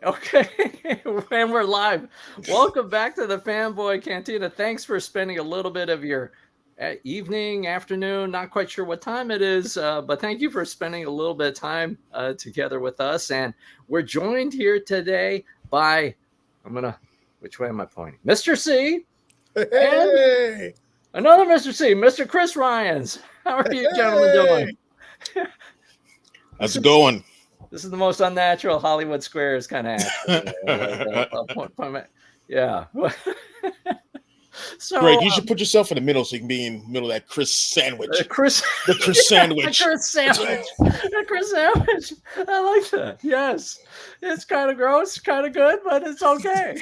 Okay, and we're live. Welcome back to the Fanboy Cantina. Thanks for spending a little bit of your evening, afternoon, not quite sure what time it is, but thank you for spending a little bit of time together with us. And we're joined here today by, which way am I pointing? Mr. C. Hey! And another Mr. C, Mr. Chris Ryons. How are you gentlemen doing? How's it going? This is the most unnatural Hollywood Squares kind of action. Yeah. So Greg, you should put yourself in the middle so you can be in the middle of that Chris sandwich. The Chris sandwich. The Chris sandwich. I like that. Yes. It's kind of gross, kind of good, but it's okay.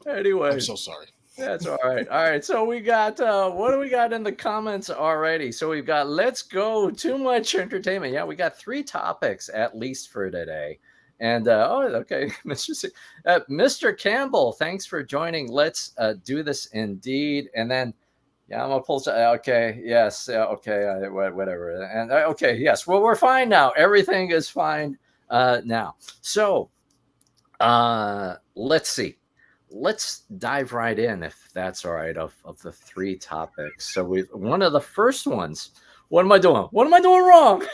Anyway. I'm so sorry. That's all right. All right. So we got, what do we got in the comments already? So we've got, let's go, too much entertainment. Yeah, we got 3 topics at least for today. And, okay, Mr. Campbell, thanks for joining. Let's do this indeed. And then, yeah, I'm going to pull, okay, yes, okay, whatever. And, okay, yes, well, we're fine now. Everything is fine now. So, let's see. Let's dive right in, if that's all right, of the 3 topics. So one of the first ones. What am I doing? What am I doing wrong?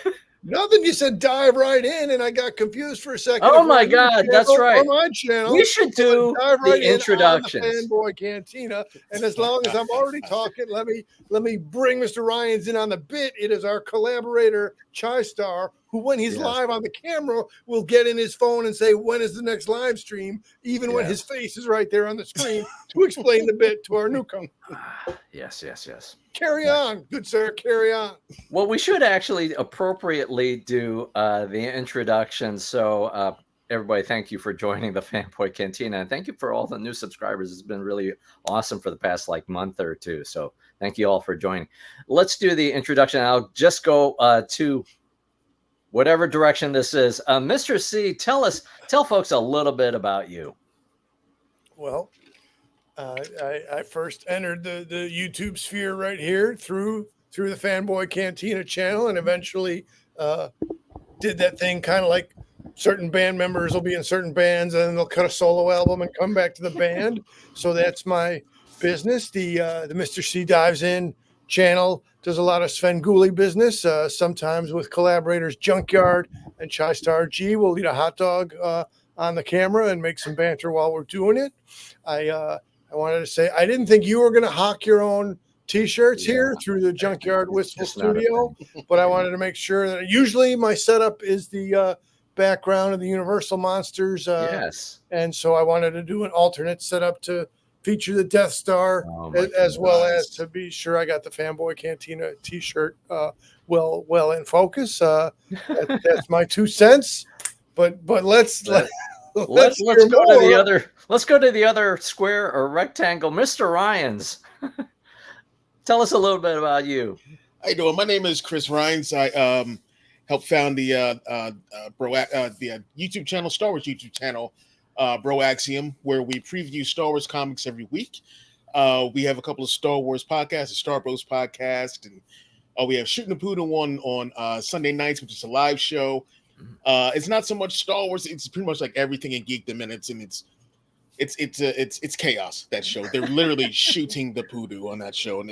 Nothing. You said dive right in, and I got confused for a second. Oh my God, that's right. On my channel, we should do the introductions. The Fanboy Cantina, and as long as I'm already talking, let me bring Mr. Ryons in on the bit. It is our collaborator Chai Star, who, when he's live on the camera, will get in his phone and say, when is the next live stream, even when his face is right there on the screen, to explain the bit to our newcomer. Yes. Carry on, good sir, carry on. Well, we should actually appropriately do the introduction. So everybody, thank you for joining the Fanboy Cantina, and thank you for all the new subscribers. It's been really awesome for the past month or two. So thank you all for joining. Let's do the introduction. I'll just go to whatever direction this is. Mr. C, tell folks a little bit about you. Well, I first entered the YouTube sphere right here through the Fanboy Cantina channel, and eventually did that thing kind of like certain band members will be in certain bands and then they'll cut a solo album and come back to the band. So that's my business. The Mr. C Dives In channel does a lot of Svengoolie business, sometimes with collaborators Junkyard and Chai Star G. We'll eat a hot dog on the camera and make some banter while we're doing it. I wanted to say, I didn't think you were going to hawk your own T-shirts here through the Junkyard Wistful Studio, but I wanted to make sure that usually my setup is the background of the Universal Monsters. And so I wanted to do an alternate setup to feature the Death Star, as well as to be sure I got the Fanboy Cantina T-shirt well in focus. That's my 2 cents. But let's go to the other. Let's go to the other square or rectangle. Mr. Ryons, tell us a little bit about you. How you doing? My name is Chris Ryons. I helped found the YouTube channel, Star Wars YouTube channel, Broaxium, where we preview Star Wars comics every week. We have a couple of Star Wars podcasts, the Star Bros podcast, and we have Shooting the Poodle on Sunday nights, which is a live show. It's not so much Star Wars; it's pretty much like everything in geekdom, and it's chaos. That show, they're literally shooting the poodoo on that show, and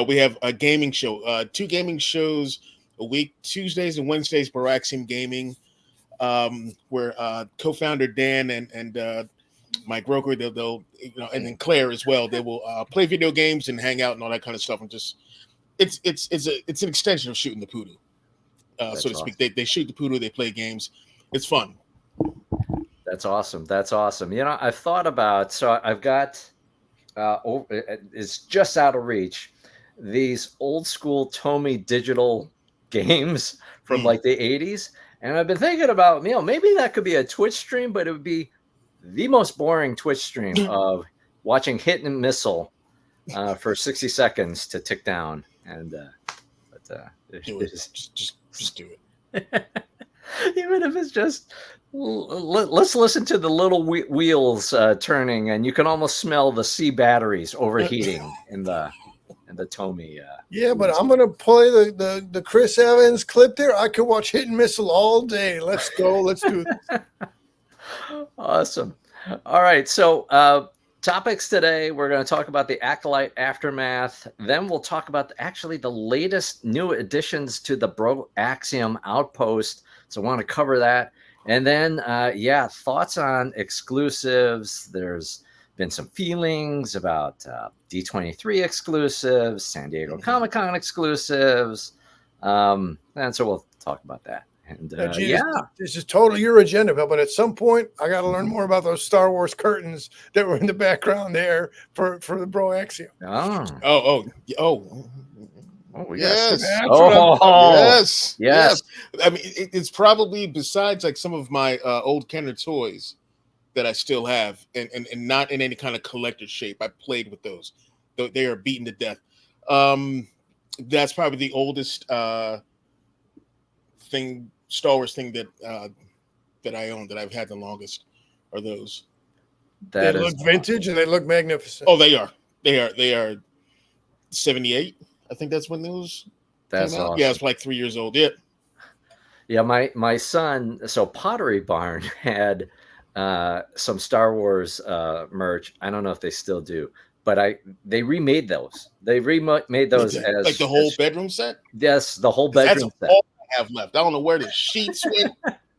we have a gaming show, 2 gaming shows a week, Tuesdays and Wednesdays, Broaxium Gaming, where co-founder Dan and Mike Roker, they'll and then Claire as well. They will play video games and hang out and all that kind of stuff, and just it's an extension of Shooting the Poodoo, so to speak. They shoot the poodoo, they play games. It's fun. That's awesome. I've thought about, so I've got, it's just out of reach, these old school Tomy digital games from the 80s. And I've been thinking about, maybe that could be a Twitch stream, but it would be the most boring Twitch stream of watching Hit and Missile for 60 seconds to tick down. And, just do it. Even if it's just, let's listen to the little wheels turning, and you can almost smell the C batteries overheating in the the Tomy. Yeah, but I'm gonna play the Chris Evans clip there. I could watch Hit and Missile all day. Let's go. Let's do this. Awesome. All right. So topics today, we're going to talk about the Acolyte aftermath. Then we'll talk about actually the latest new additions to the Broaxium Outpost. So I want to cover that. And then, thoughts on exclusives. There's been some feelings about D23 exclusives, San Diego Comic-Con exclusives. And so we'll talk about that. And this is totally your agenda, Bill. But at some point, I got to learn more about those Star Wars curtains that were in the background there for the Broaxium. Yes. Yes. I mean, it's probably besides like some of my old Kenner toys that I still have, and not in any kind of collector shape. I played with those. They are beaten to death. That's probably the oldest Star Wars thing that I own, that I've had the longest, are those. They look vintage and they look magnificent. Oh, they are 78. I think that's when those That's came out. awesome. Yeah, it's like 3 years old. Yeah, my son, so Pottery Barn had some Star Wars merch. I don't know if they still do, but they remade those. They remade those as like the whole bedroom set. Yes, the whole bedroom set. All I have left. I don't know where the sheets went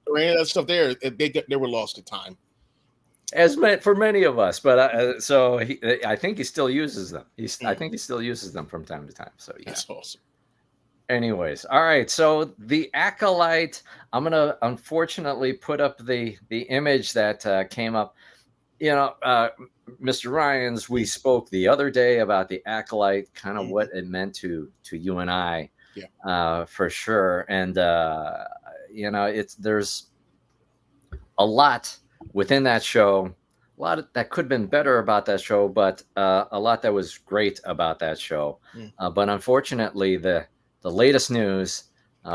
or any of that stuff. They were lost to time. As meant for many of us, but I think he still uses them. I think he still uses them from time to time. So yeah, that's awesome. Anyways, all right. So the Acolyte, I'm gonna unfortunately put up the image that came up. Mr. Ryans, we spoke the other day about the Acolyte, kind of what it meant to you and I, for sure. And there's a lot within that show, a lot that could have been better about that show, but a lot that was great about that show. But unfortunately, the latest news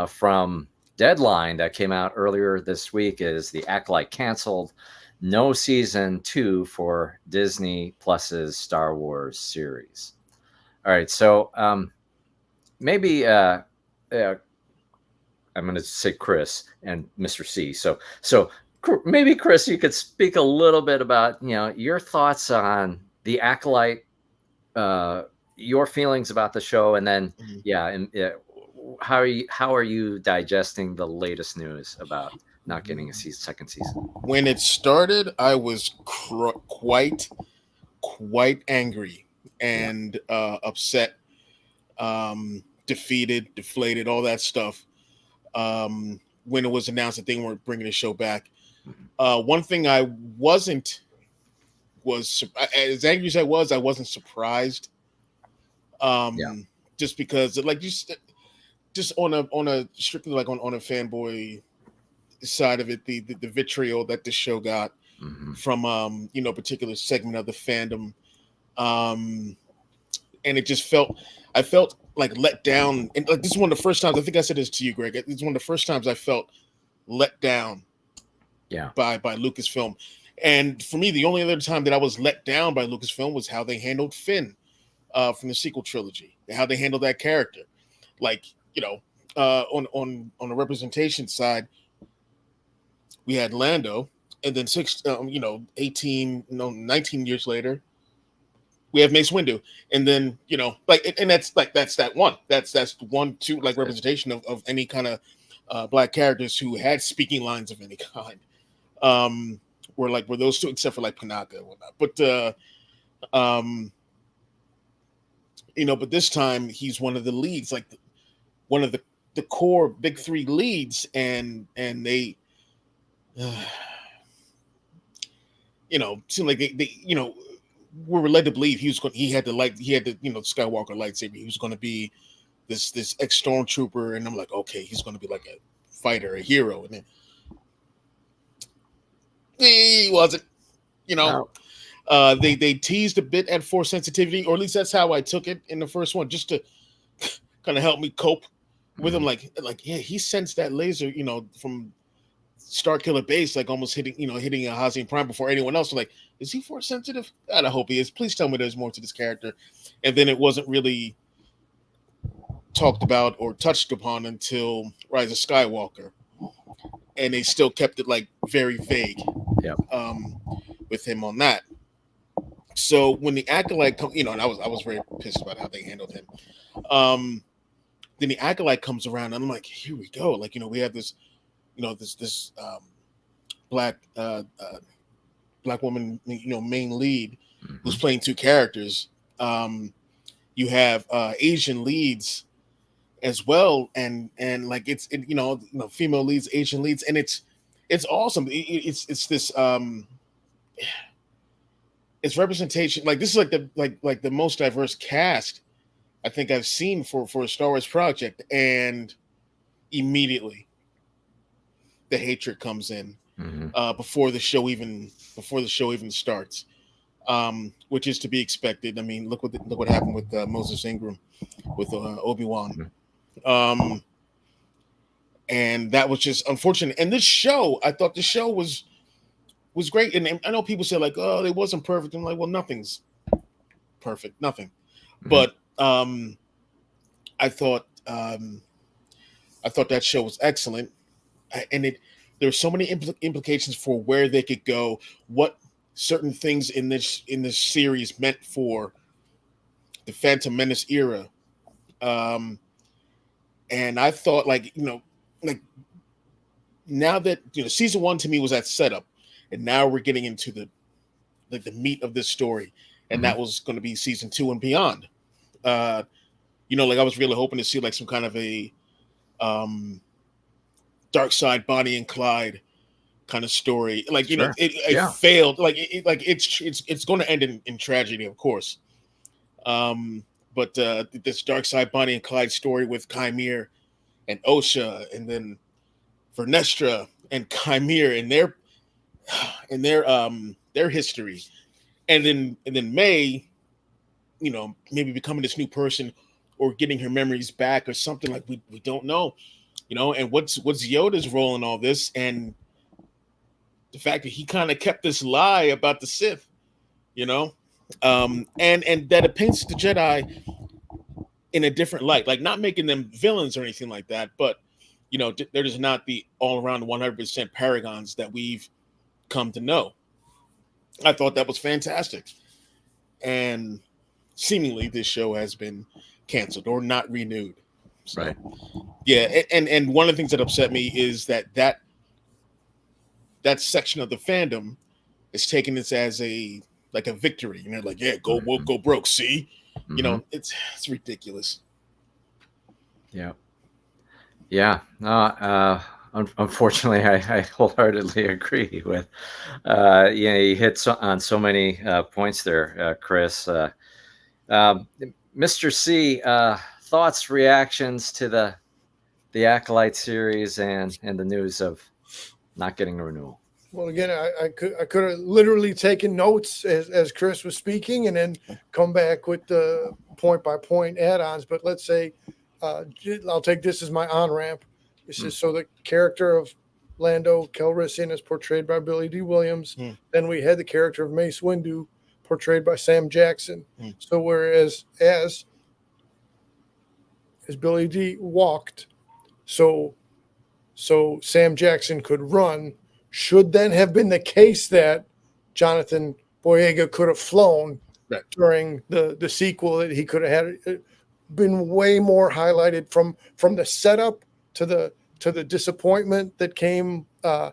from Deadline that came out earlier this week is the Acolyte canceled. No season 2 for Disney Plus's Star Wars series. All right, so maybe I'm going to say Chris and Mr. C. So maybe Chris, you could speak a little bit about your thoughts on the Acolyte, your feelings about the show, and then how are you digesting the latest news about not getting a second season? When it started, I was quite angry and upset, defeated, deflated, all that stuff. When it was announced that they weren't bringing the show back, one thing I was as angry as I wasn't surprised. Just because, like, just on a strictly like on a fanboy side of it, the vitriol that this show got from a particular segment of the fandom, and it just I felt like let down. And like, this is one of the first times, I think I said this to you, Greg, it's one of the first times I felt let down by Lucasfilm. And for me, the only other time that I was let down by Lucasfilm was how they handled Finn from the sequel trilogy, how they handled that character. Like, on the representation side, we had Lando, and then 19 years later, we have Mace Windu, and then that's that one. That's 1, 2 like representation of any kind of black characters who had speaking lines of any kind. Were those two, except for like Panaka and whatnot. But this time he's one of the leads, like one of the core big 3 leads, and they seemed like they were led to believe he had the Skywalker lightsaber. He was going to be this ex-stormtrooper, and I'm like, okay, he's going to be like a fighter, a hero, and then he wasn't. No. They teased a bit at Force sensitivity, or at least that's how I took it in the first one, just to kind of help me cope with him. Like he sensed that laser, from Starkiller Base, like almost hitting a Hazian Prime before anyone else. I'm like, is he Force sensitive? God, I hope he is. Please tell me there's more to this character. And then it wasn't really talked about or touched upon until Rise of Skywalker, and they still kept it like very vague. Yeah. With him on that. So when the Acolyte comes, and I was very pissed about how they handled him. Then the Acolyte comes around, and I'm like, here we go. Like, we have this, this black black woman, main lead who's playing two characters. You have Asian leads as well, and like it's female leads, Asian leads, and it's awesome. It's this it's representation. Like, this is like the most diverse cast I think I've seen for a Star Wars project, and immediately the hatred comes in before the show even starts, which is to be expected. I mean, look what happened with Moses Ingram with Obi-Wan, and that was just unfortunate. And this show, I thought the show was great, and I know people say like, oh, it wasn't perfect. I'm like, well, nothing's perfect, nothing. But I thought that show was excellent, and there were so many implications for where they could go, what certain things in this series meant for the Phantom Menace era, and I thought like now that season 1 to me was that setup, and now we're getting into the meat of this story, and that was going to be season 2 and beyond. Like I was really hoping to see like some kind of a Dark Side Bonnie and Clyde kind of story. Like, it failed. Like it's going to end in tragedy, of course. But this Dark Side Bonnie and Clyde story with Chimere and Osha, and then Vernestra and Chimere and their history, and then May, maybe becoming this new person or getting her memories back or something, like we don't know, and what's Yoda's role in all this, and the fact that he kind of kept this lie about the Sith, and that it paints the Jedi in a different light, like not making them villains or anything like that, but they're just not the all around 100% paragons that we've come to know. I thought that was fantastic, and seemingly this show has been canceled or not renewed. So, right. Yeah, and one of the things that upset me is that section of the fandom is taking this as a victory. Like, yeah, go woke, go broke. See, it's ridiculous. Yeah. Yeah. Unfortunately, I wholeheartedly agree with. You hit on so many points there, Chris. Mr. C, thoughts, reactions to the Acolyte series and the news of not getting a renewal. Well, again, I could have literally taken notes as Chris was speaking, and then come back with the point by point add-ons. But let's say I'll take this as my on ramp. This is so the character of Lando Calrissian is portrayed by Billy D. Williams. Then we had the character of Mace Windu portrayed by Sam Jackson. So whereas as Billy D walked, so Sam Jackson could run, should then have been the case that Jonathan Boyega could have flown during the sequel, that he could have had been way more highlighted from the setup to the disappointment that came. And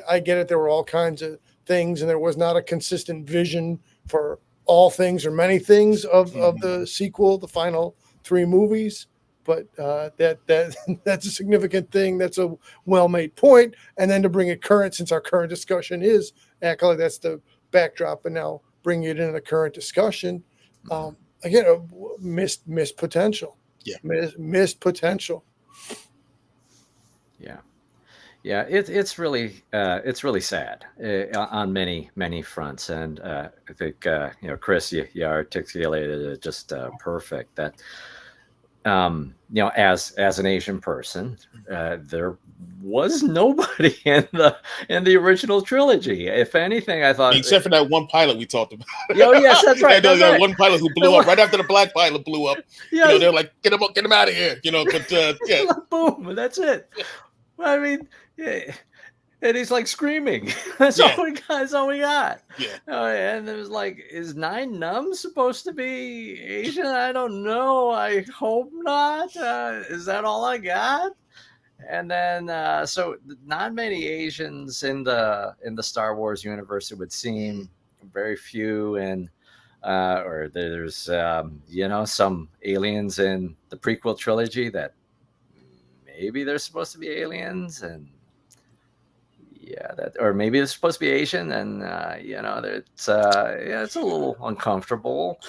I get it. There were all kinds of things, and there was not a consistent vision for all things or many things of the sequel, the final 3 movies. But that's a significant thing. That's a well-made point. And then to bring it current, since our current discussion is Acolyte, that's the backdrop, and now bring it into the current discussion. Again, a missed potential. Yeah, missed potential. Yeah, it's really sad on many fronts, and I think Chris, you articulated it just perfect. That as an Asian person, there was nobody in the original trilogy. If anything, I thought, except for that one pilot we talked about. Oh yes, that's right. that, That's right. one pilot who blew up right after the black pilot blew up. Yeah, they're like, get him out of here. But yeah, boom, that's it. I mean, yeah. And he's like screaming. That's all we got. That's all we got. Yeah. And it was like, is Nine Numb supposed to be Asian? I don't know. I hope not. Is that all I got? And then, so not many Asians in the Star Wars universe. It would seem very few, and or there's some aliens in the prequel trilogy that maybe they're supposed to be aliens, and or maybe it's supposed to be Asian, and it's it's a little uncomfortable.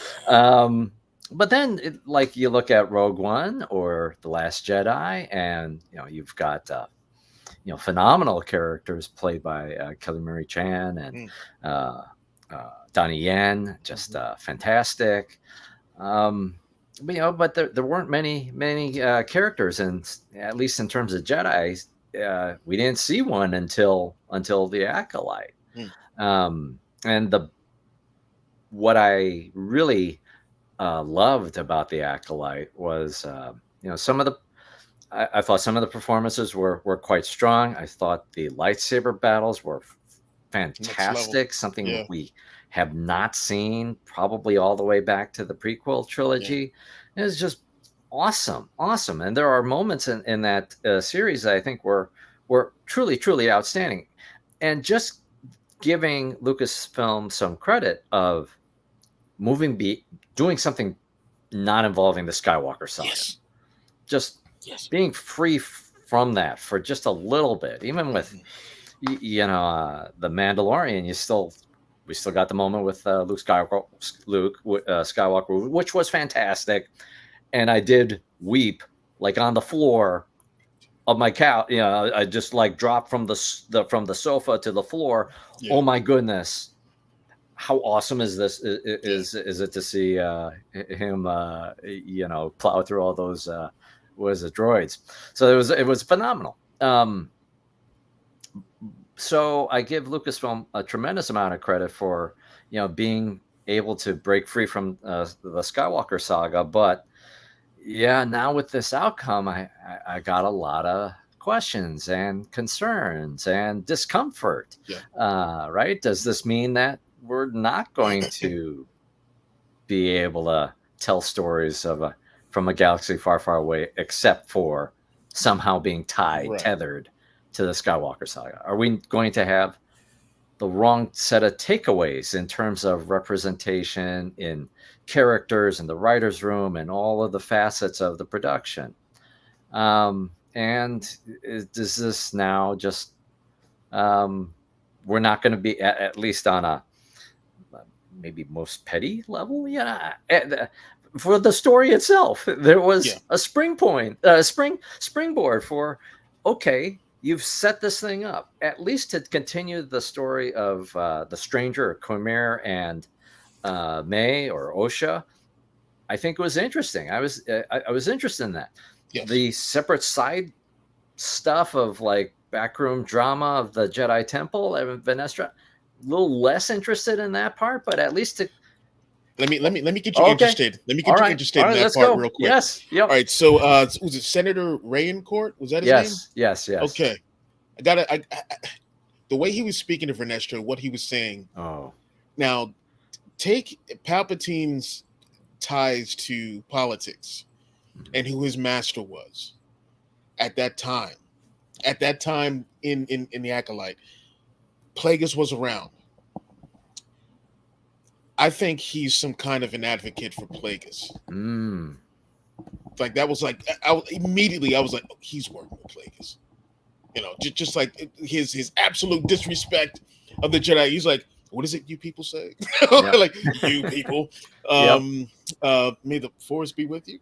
But then, like, you look at Rogue One or The Last Jedi, and you've got phenomenal characters played by Kelly Marie Chan and Donnie Yen, just fantastic. But there weren't many characters, and at least in terms of Jedi, we didn't see one until the Acolyte. And what I really loved about the Acolyte was some of the I thought some of the performances were quite strong. I thought the lightsaber battles were fantastic, something we have not seen probably all the way back to the prequel trilogy. It was just awesome. And there are moments in that series that I think were truly outstanding, and just giving Lucasfilm some credit of doing something not involving the Skywalker saga. Just being free from that for just a little bit. Even with the Mandalorian, we still got the moment with Luke Skywalker, which was fantastic. And I did weep, like, on the floor of my couch. I just like dropped from the sofa to the floor. Oh my goodness, how awesome is this? Is it to see him plow through all those droids? So it was phenomenal. So I give Lucasfilm a tremendous amount of credit for being able to break free from the Skywalker saga, but now with this outcome, I got a lot of questions and concerns and discomfort. Right? Does this mean that we're not going to be able to tell stories from a galaxy far, far away, except for somehow being tethered to the Skywalker saga? Are we going to have the wrong set of takeaways in terms of representation in characters in the writer's room and all of the facets of the production? And does this now just we're not going to be at least on a maybe most petty level? For the story itself, there was a springboard for, okay, you've set this thing up at least to continue the story of the stranger, Khmer, and May or Osha. I think it was interesting. I was interested in that. The separate side stuff of like backroom drama of the Jedi Temple and Venestra, a little less interested in that part, but at least to let me get you interested. Let me get you interested in that part real quick. Yes. Yep. All right. So was it Senator Rayencourt? Was that his name? Yes. Okay. I the way he was speaking to Vernestra, what he was saying. Oh. Now, take Palpatine's ties to politics and who his master was at that time. At that time in the Acolyte, Plagueis was around. I think he's some kind of an advocate for Plagueis. Like that was like I was like, oh, he's working with Plagueis. Just like his absolute disrespect of the Jedi. He's like, what is it you people say? Like, you people. May the force be with you.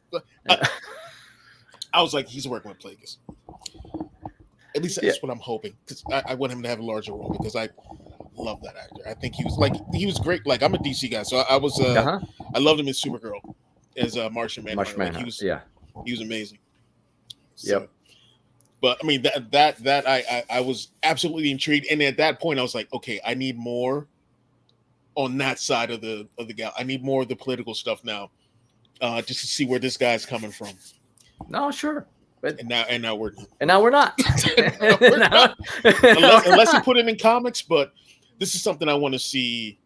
I was like, he's working with Plagueis. At least that's what I'm hoping, because I want him to have a larger role, because I love that actor. I think he was great. Like, I'm a DC guy, so I was I loved him in Supergirl as Martian Manhunter. He was amazing. So, But I mean that I was absolutely intrigued, and at that point I was like, okay, I need more on that side of the gal. I need more of the political stuff now, just to see where this guy's coming from. No, sure. But And now we're not. we're not. Unless you put it in comics, but this is something I want to see.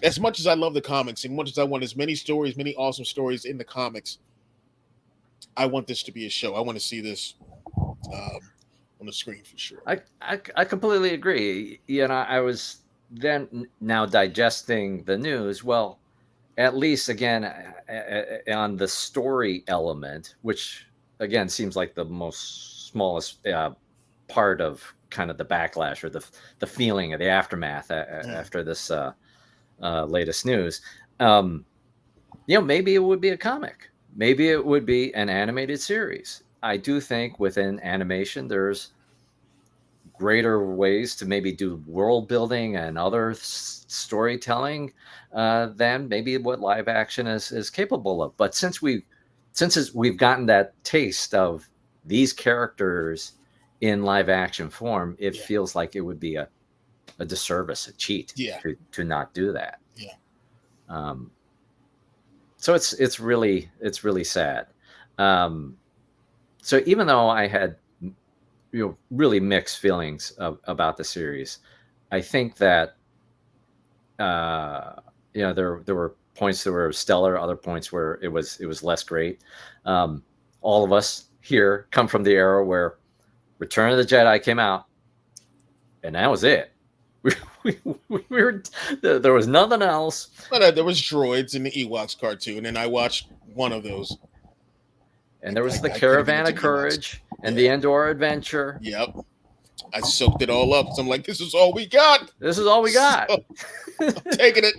As much as I love the comics, and much as I want as many stories, many awesome stories in the comics, I want this to be a show. I want to see this on the screen for sure. I completely agree. I was then now digesting the news. Well, at least again on the story element, which again seems like the smallest part of kind of the backlash or the feeling of the aftermath after this latest news. Maybe it would be a comic. Maybe it would be an animated series. I do think within animation, there's greater ways to maybe do world building and other storytelling than maybe what live action is capable of. But since we've gotten that taste of these characters in live action form, it feels like it would be a disservice, a cheat to not do that. Yeah. So it's really sad. So even though I had really mixed feelings about the series, I think that there were points that were stellar, other points where it was less great. All of us here come from the era where Return of the Jedi came out, and that was it. There was nothing else. But there was droids in the Ewoks cartoon, and I watched one of those. And there was the Caravan of Courage and the Endor Adventure. Yep. I soaked it all up. So I'm like, this is all we got. This is all we got. So, I'm taking it.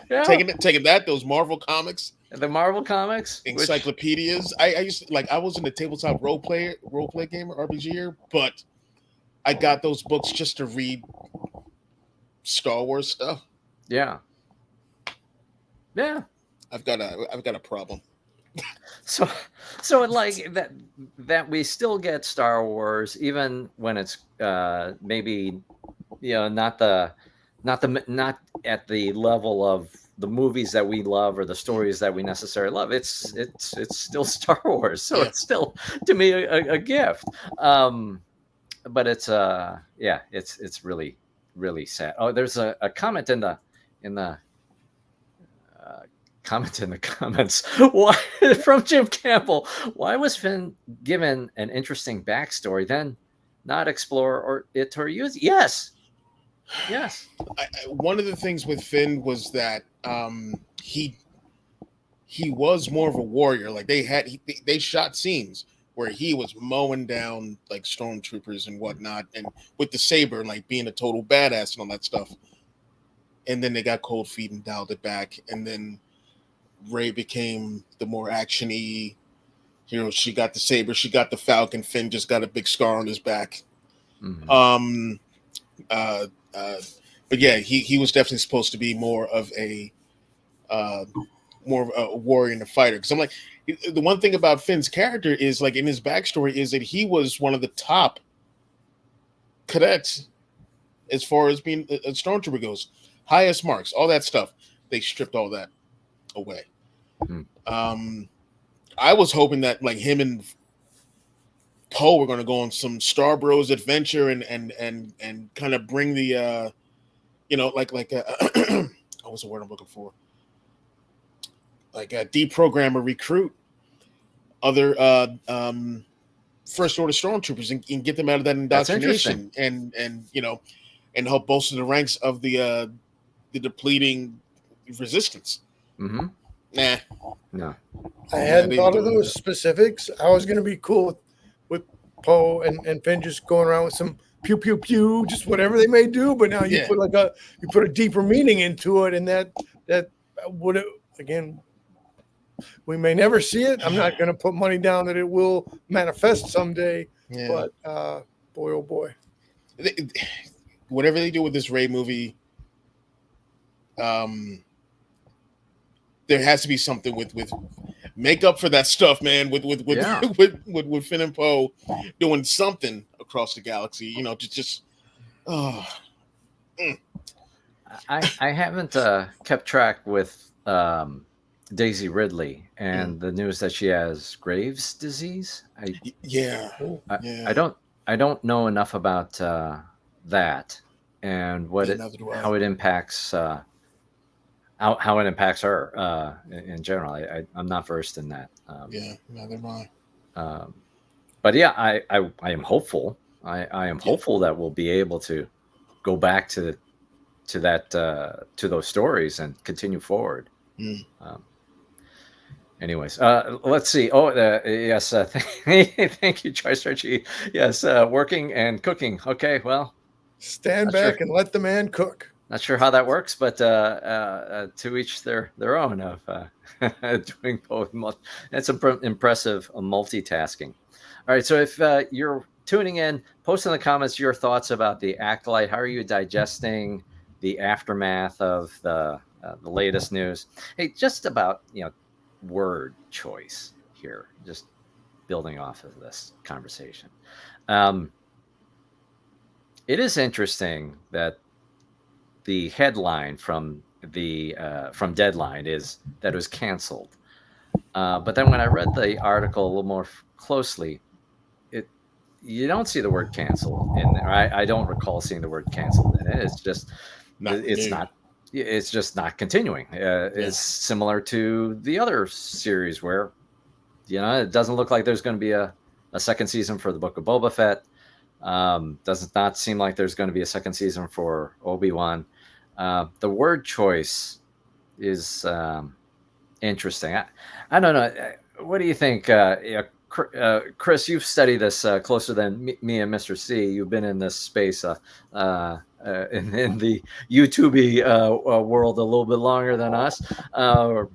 Yeah. Taking that, those Marvel comics. The Marvel comics. Encyclopedias. I used to, I was in the tabletop role play gamer, RPGer, but I got those books just to read Star Wars stuff. Yeah. Yeah. I've got a problem. So like that we still get Star Wars even when it's maybe not at the level of the movies that we love or the stories that we necessarily love. It's still Star Wars, so it's still to me a gift. But it's it's really, really sad. Oh, there's a comment in the comment in the comments. Why, from Jim Campbell, why was Finn given an interesting backstory, then not explore or use? Yes. One of the things with Finn was that he was more of a warrior. Like they shot scenes where he was mowing down like stormtroopers and whatnot, and with the saber, like being a total badass and all that stuff. And then they got cold feet and dialed it back, and then Rey became the more actiony. She got the saber, she got the Falcon. Finn just got a big scar on his back. Mm-hmm. But yeah, he was definitely supposed to be more of a warrior and a fighter. Because I'm like, the one thing about Finn's character is, like, in his backstory, is that he was one of the top cadets as far as being a stormtrooper goes. Highest marks, all that stuff. They stripped all that away. I was hoping that, like, him and Poe were going to go on some Star Bros adventure and kind of bring the what was the word I'm looking for? Like a deprogram or recruit other first order stormtroopers and get them out of that indoctrination and help bolster the ranks of the depleting resistance. Mm-hmm. Nah. No. I hadn't thought of those specifics. I was going to be cool with Poe and Finn just going around with some pew pew pew, just whatever they may do. But now you put a deeper meaning into it, and that would, again, we may never see it. I'm not going to put money down that it will manifest someday. Yeah. But boy, oh boy, whatever they do with this Rey movie, there has to be something with make up for that stuff, man. With Yeah. with Finn and Poe doing something across the galaxy. You know, just oh. I haven't kept track with Daisy Ridley and the news that she has Graves' disease. Yeah. I don't know enough about that and how it impacts how it impacts her in general. I'm not versed in that. Neither am I. But yeah, I am hopeful. I am hopeful that we'll be able to go back to that to those stories and continue forward. Anyways, let's see. Oh, yes. Thank you, Choice Archie. Yes, working and cooking. Okay, well, Stand back and let the man cook. Not sure how that works, but to each their own of doing both. That's impressive multitasking. All right, so if you're tuning in, post in the comments your thoughts about the Acolyte. How are you digesting the aftermath of the latest news? Hey, just about word choice here, just building off of this conversation. It is interesting that the headline from Deadline is that it was canceled, but then when I read the article a little more closely, you don't see the word canceled in there. I don't recall seeing the word canceled in it. It's just it's just not continuing. It's similar to the other series where it doesn't look like there's going to be a second season for the Book of Boba Fett. Does not seem like there's going to be a second season for Obi-Wan. The word choice is interesting. I don't know. What do you think, Chris? You've studied this closer than me and Mr. C. You've been in this space in the YouTube world a little bit longer than us, or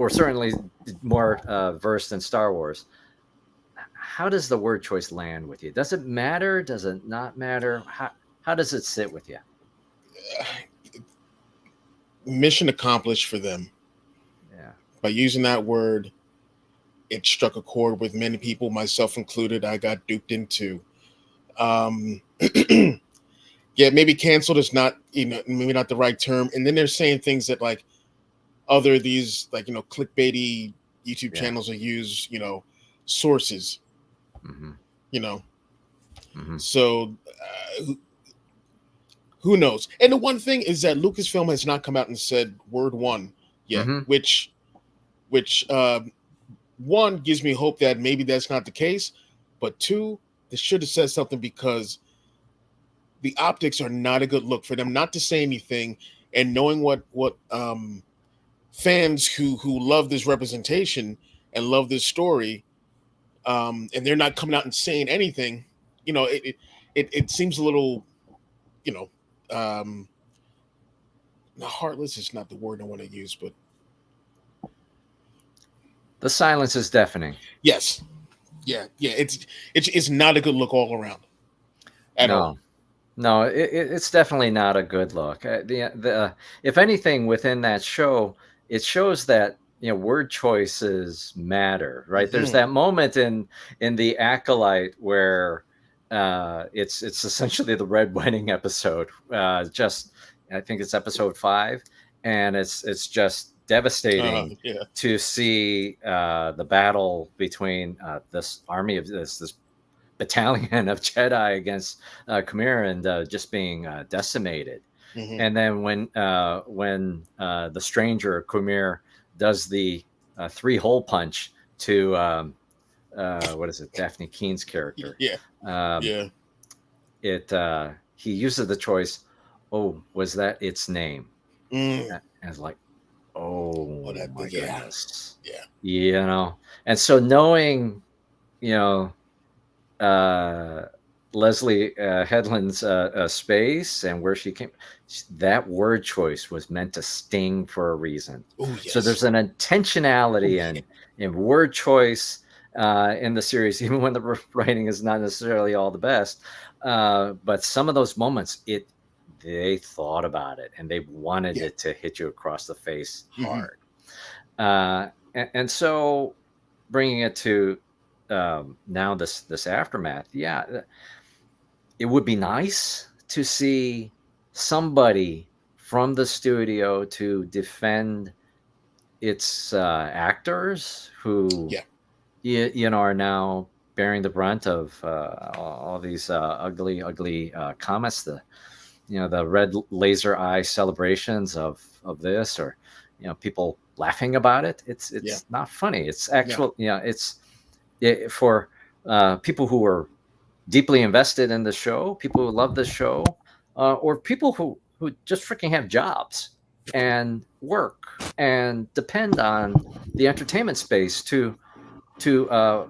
certainly more versed in Star Wars. How does the word choice land with you? Does it matter? Does it not matter? How does it sit with you? Mission accomplished for them. Yeah. By using that word, it struck a chord with many people, myself included. I got duped into. Maybe canceled is not, maybe not the right term. And then they're saying things that these clickbaity YouTube channels will use, sources. Mm-hmm. So who knows? And the one thing is that Lucasfilm has not come out and said word one yet, which one gives me hope that maybe that's not the case, but two, they should have said something because the optics are not a good look for them not to say anything. And knowing what fans who love this representation and love this story, and they're not coming out and saying anything, it seems a little, heartless is not the word I want to use, but the silence is deafening. Yes. Yeah. It's not a good look all around at all. No, it's definitely not a good look. If anything, within that show, it shows that word choices matter, right? There's that moment in the Acolyte where it's essentially the Red Wedding episode. I think it's episode 5, and it's just devastating to see the battle between this army of this battalion of Jedi against Khmer and just being decimated. And then when the stranger Khmer does the 3-hole punch to what is it, Daphne Keene's character? He uses the choice. Oh, was that its name? And it's like, oh my goodness. And so knowing, Leslie Headland's space and where she came, that word choice was meant to sting for a reason. So there's an intentionality in word choice in the series, even when the writing is not necessarily all the best. But some of those moments, they thought about it and they wanted it to hit you across the face hard. and so bringing it to now this aftermath, yeah, it would be nice to see somebody from the studio to defend its actors who are now bearing the brunt of all these ugly comments, the red laser eye celebrations of this, or people laughing about it. It's not funny. It's actual. For people who are deeply invested in the show, people who love the show, or people who just freaking have jobs and work and depend on the entertainment space to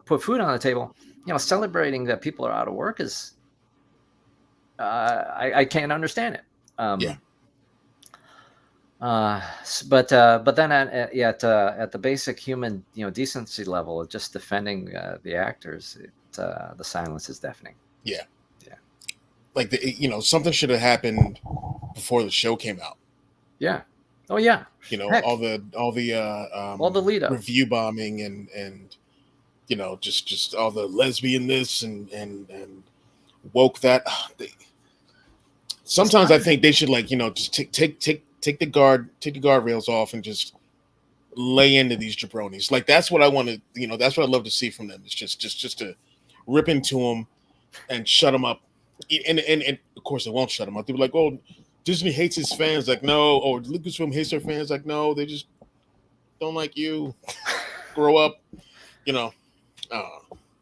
put food on the table. Celebrating that people are out of work is I can't understand it. But then at the basic human decency level of just defending the actors, the silence is deafening. Yeah. Like something should have happened before the show came out. Yeah. Oh yeah. Heck. all the lead up, review bombing and just all the lesbian this and woke that. Sometimes I think they should just take the guardrails off and just lay into these jabronis. Like that's what I want to, that's what I'd love to see from them. It's just to rip into them and shut them up. And of course they won't shut them up. They'll be like, oh, Disney hates his fans. Like, no. Or Lucasfilm hates their fans. Like, no, they just don't like you. Grow up,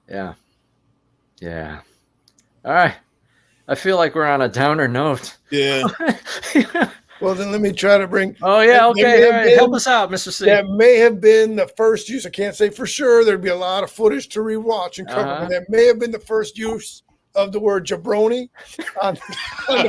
Yeah. All right. I feel like we're on a downer note. Yeah. Well, then let me try to bring. Oh yeah, okay. All right. Help us out, Mr. C. That may have been the first use. I can't say for sure. There'd be a lot of footage to rewatch and cover. But that may have been the first use of the word jabroni on the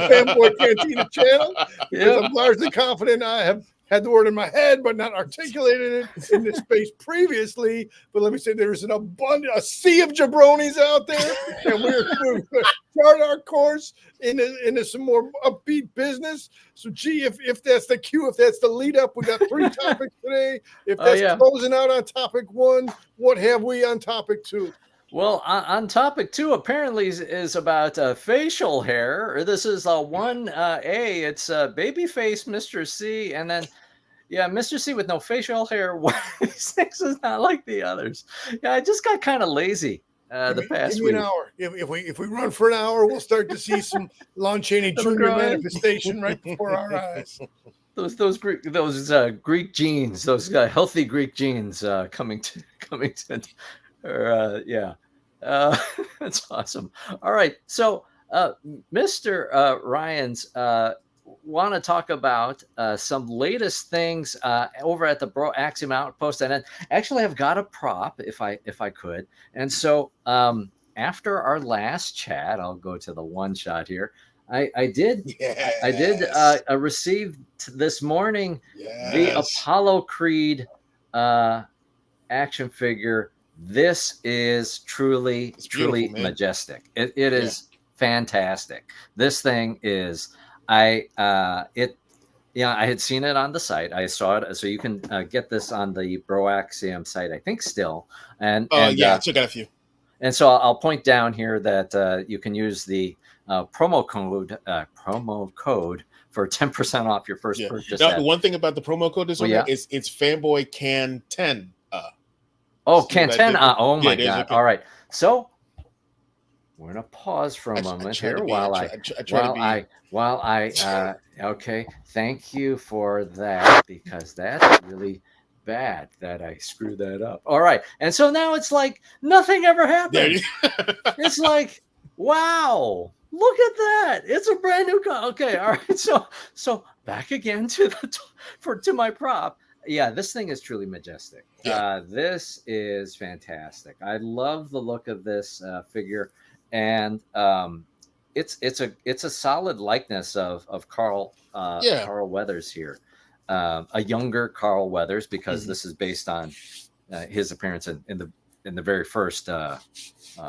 Fanboy Cantina channel. Because I'm largely confident I have had the word in my head, but not articulated it in this space previously. But let me say there's a sea of jabronis out there, and we're going to start our course into some more upbeat business. So, gee, if that's the cue, if that's the lead up, we got 3 topics today. If that's closing out on topic 1, what have we on topic 2? Well, on topic 2, apparently is about facial hair. This is 1A. It's babyface Mr. C, and then Mr. C with no facial hair. These things is not like the others. Yeah, I just got kind of lazy the past week. An hour. If we run for an hour, we'll start to see some Lon Chaney Jr. manifestation right before our eyes. Those Greek genes, those healthy Greek genes coming to. That's awesome. All right, so Mr. Ryans want to talk about some latest things over at the Broaxium Outpost, and then actually I've got a prop if I could. And so after our last chat, I'll go to the one shot here. I did receive this morning the Apollo Creed action figure. This is truly majestic. It is fantastic. This thing is I had seen it on the site. I saw it, so you can get this on the Broaxium site, I think still. And I took out a few. And so I'll point down here that you can use the promo code for 10% off your first purchase. Now, the one thing about the promo code is it's Fanboy Can 10. Can 10. Oh my God. Okay. All right. So we're gonna pause for a moment here while I okay. Thank you for that, because that's really bad that I screwed that up. All right. And so now it's like nothing ever happened. It's like, wow, look at that. It's a brand new car. Okay. All right. So back again to my prop. Yeah, this thing is truly majestic. This is fantastic. I love the look of this figure, and it's a solid likeness of Carl Weathers here, a younger Carl Weathers, because this is based on his appearance in the very first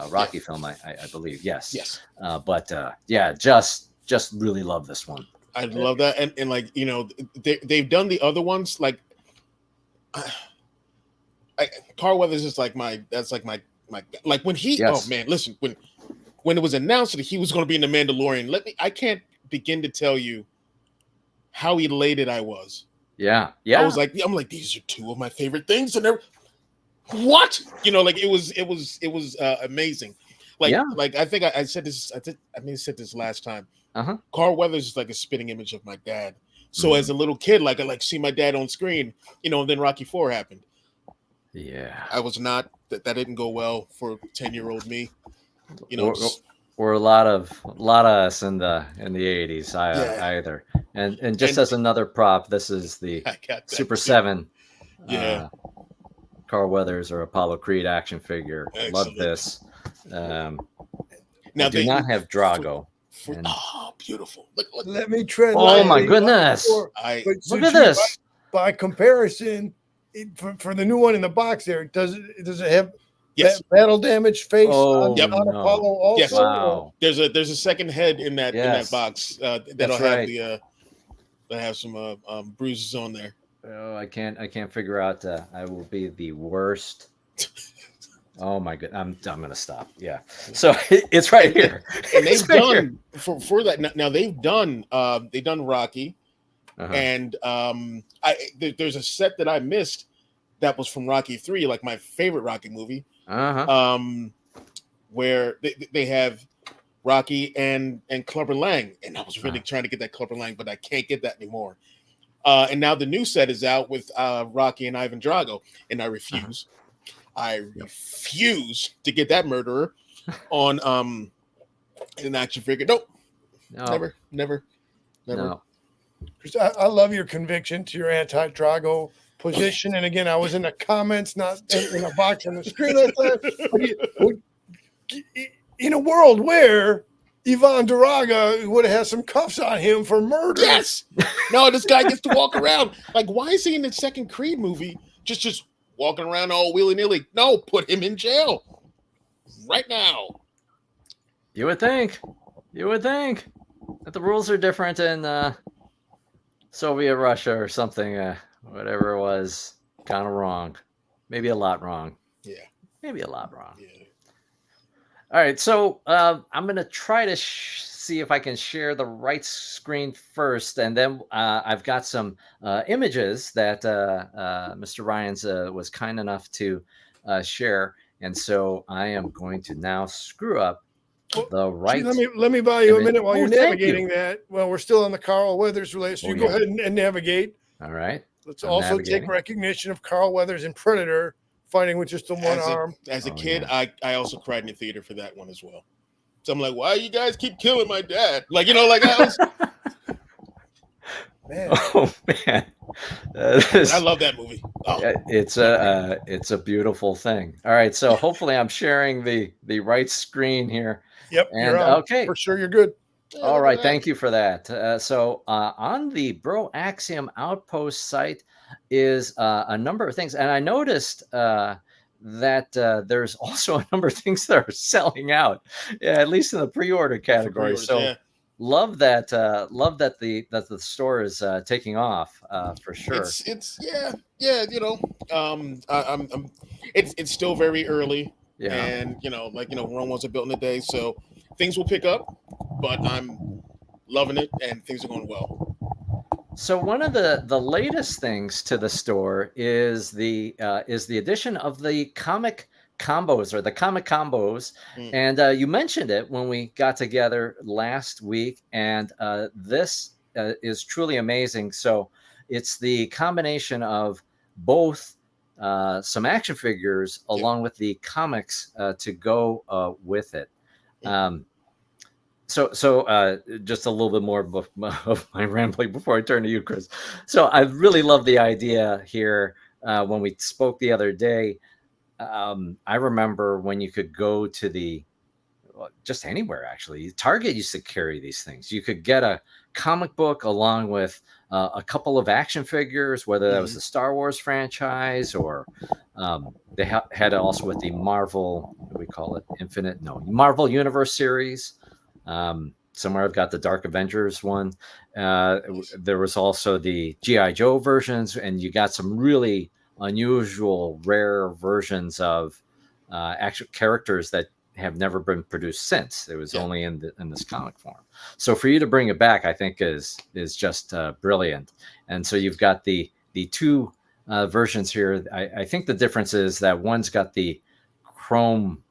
Rocky film, I believe. Yes. But just really love this one. I love that, and like they've done the other ones like. Carl Weathers is like my like when he Yes. oh man, listen, when it was announced that he was going to be in the Mandalorian, I can't begin to tell you how elated I was. Yeah. I'm like, these are two of my favorite things, and they're what? You know, like it was amazing. Like I think I said this. I may have said this last time. Carl Weathers is like a spitting image of my dad. So as a little kid, like I like see my dad on screen, you know, and then Rocky IV happened. Yeah. I was not that didn't go well for 10-year-old me. You know, or a lot of us in the 80s either. And just as another prop, this is the Super too. 7 Carl Weathers or Apollo Creed action figure. Excellent. Love this. Now they do not have Drago. Beautiful. Look. Let me tread. Oh my goodness. Look at this. By comparison, for the new one in the box there, does it have battle damage face on Apollo also? Yes. Wow. There's a second head in that box that'll have some bruises on there. Oh, I can't figure out. I will be the worst. Oh my god, I'm gonna stop. Yeah, so it's right here. And they've done for that now. They've done Rocky, and there's a set that I missed that was from Rocky 3, like my favorite Rocky movie. Where they have Rocky and Clubber Lang, and I was really trying to get that Clubber Lang, but I can't get that anymore. And now the new set is out with Rocky and Ivan Drago, and I refuse. I refuse to get that murderer on an action figure. Nope. No. Never. No. Chris, I love your conviction to your anti-Drago position. And again, I was in the comments, not in a box on the screen like that. In a world where Ivan Drago would have had some cuffs on him for murder. Yes. No, this guy gets to walk around. Like, why is he in the second Creed movie just walking around all willy-nilly? No, put him in jail right now. You would think that the rules are different in Soviet Russia or something. Whatever it was, kind of wrong. Maybe a lot wrong. Yeah. Maybe a lot wrong. Yeah. All right, so I'm going to try to see if I can share the right screen first, and then I've got some images that Mr. Ryans was kind enough to share, and so I am going to now screw up the right. Let me buy you a minute while you're navigating that. Well, we're still on the Carl Weathers related, so you go ahead and navigate. All right. Let's also take recognition of Carl Weathers in Predator fighting with just the one arm. As a kid, yeah. I also cried in the theater for that one as well. So I'm like, why you guys keep killing my dad? Like, you know, like I was. Man. Oh man, I love that movie. Oh. It's a beautiful thing. All right, so hopefully I'm sharing the right screen here. Yep. And okay, for sure you're good. All right, thank you for that. So on the Broaxium Outpost site is a number of things, and I noticed that there's also a number of things that are selling out, at least in the pre-order category. So love that the store is taking off for sure. It's you know, it's still very early, and Rome wasn't built in a day, so things will pick up, but I'm loving it and things are going well. So one of the latest things to the store is the addition of the comic combos or the comic combos. And you mentioned it when we got together last week, and this is truly amazing. So it's the combination of both some action figures along with the comics to go with it. So just a little bit more of my rambling before I turn to you, Chris. So I really love the idea here. When we spoke the other day, I remember when you could go to just anywhere, actually. Target used to carry these things. You could get a comic book along with a couple of action figures, whether that was the Star Wars franchise or they had it also with the Marvel, what do we call it? Marvel Universe series. Somewhere I've got the Dark Avengers one. There was also the G.I. Joe versions, and you got some really unusual, rare versions of actual characters that have never been produced since. It was only in this comic form. So for you to bring it back, I think is just brilliant. And so you've got the two versions here. I think the difference is that one's got the chrome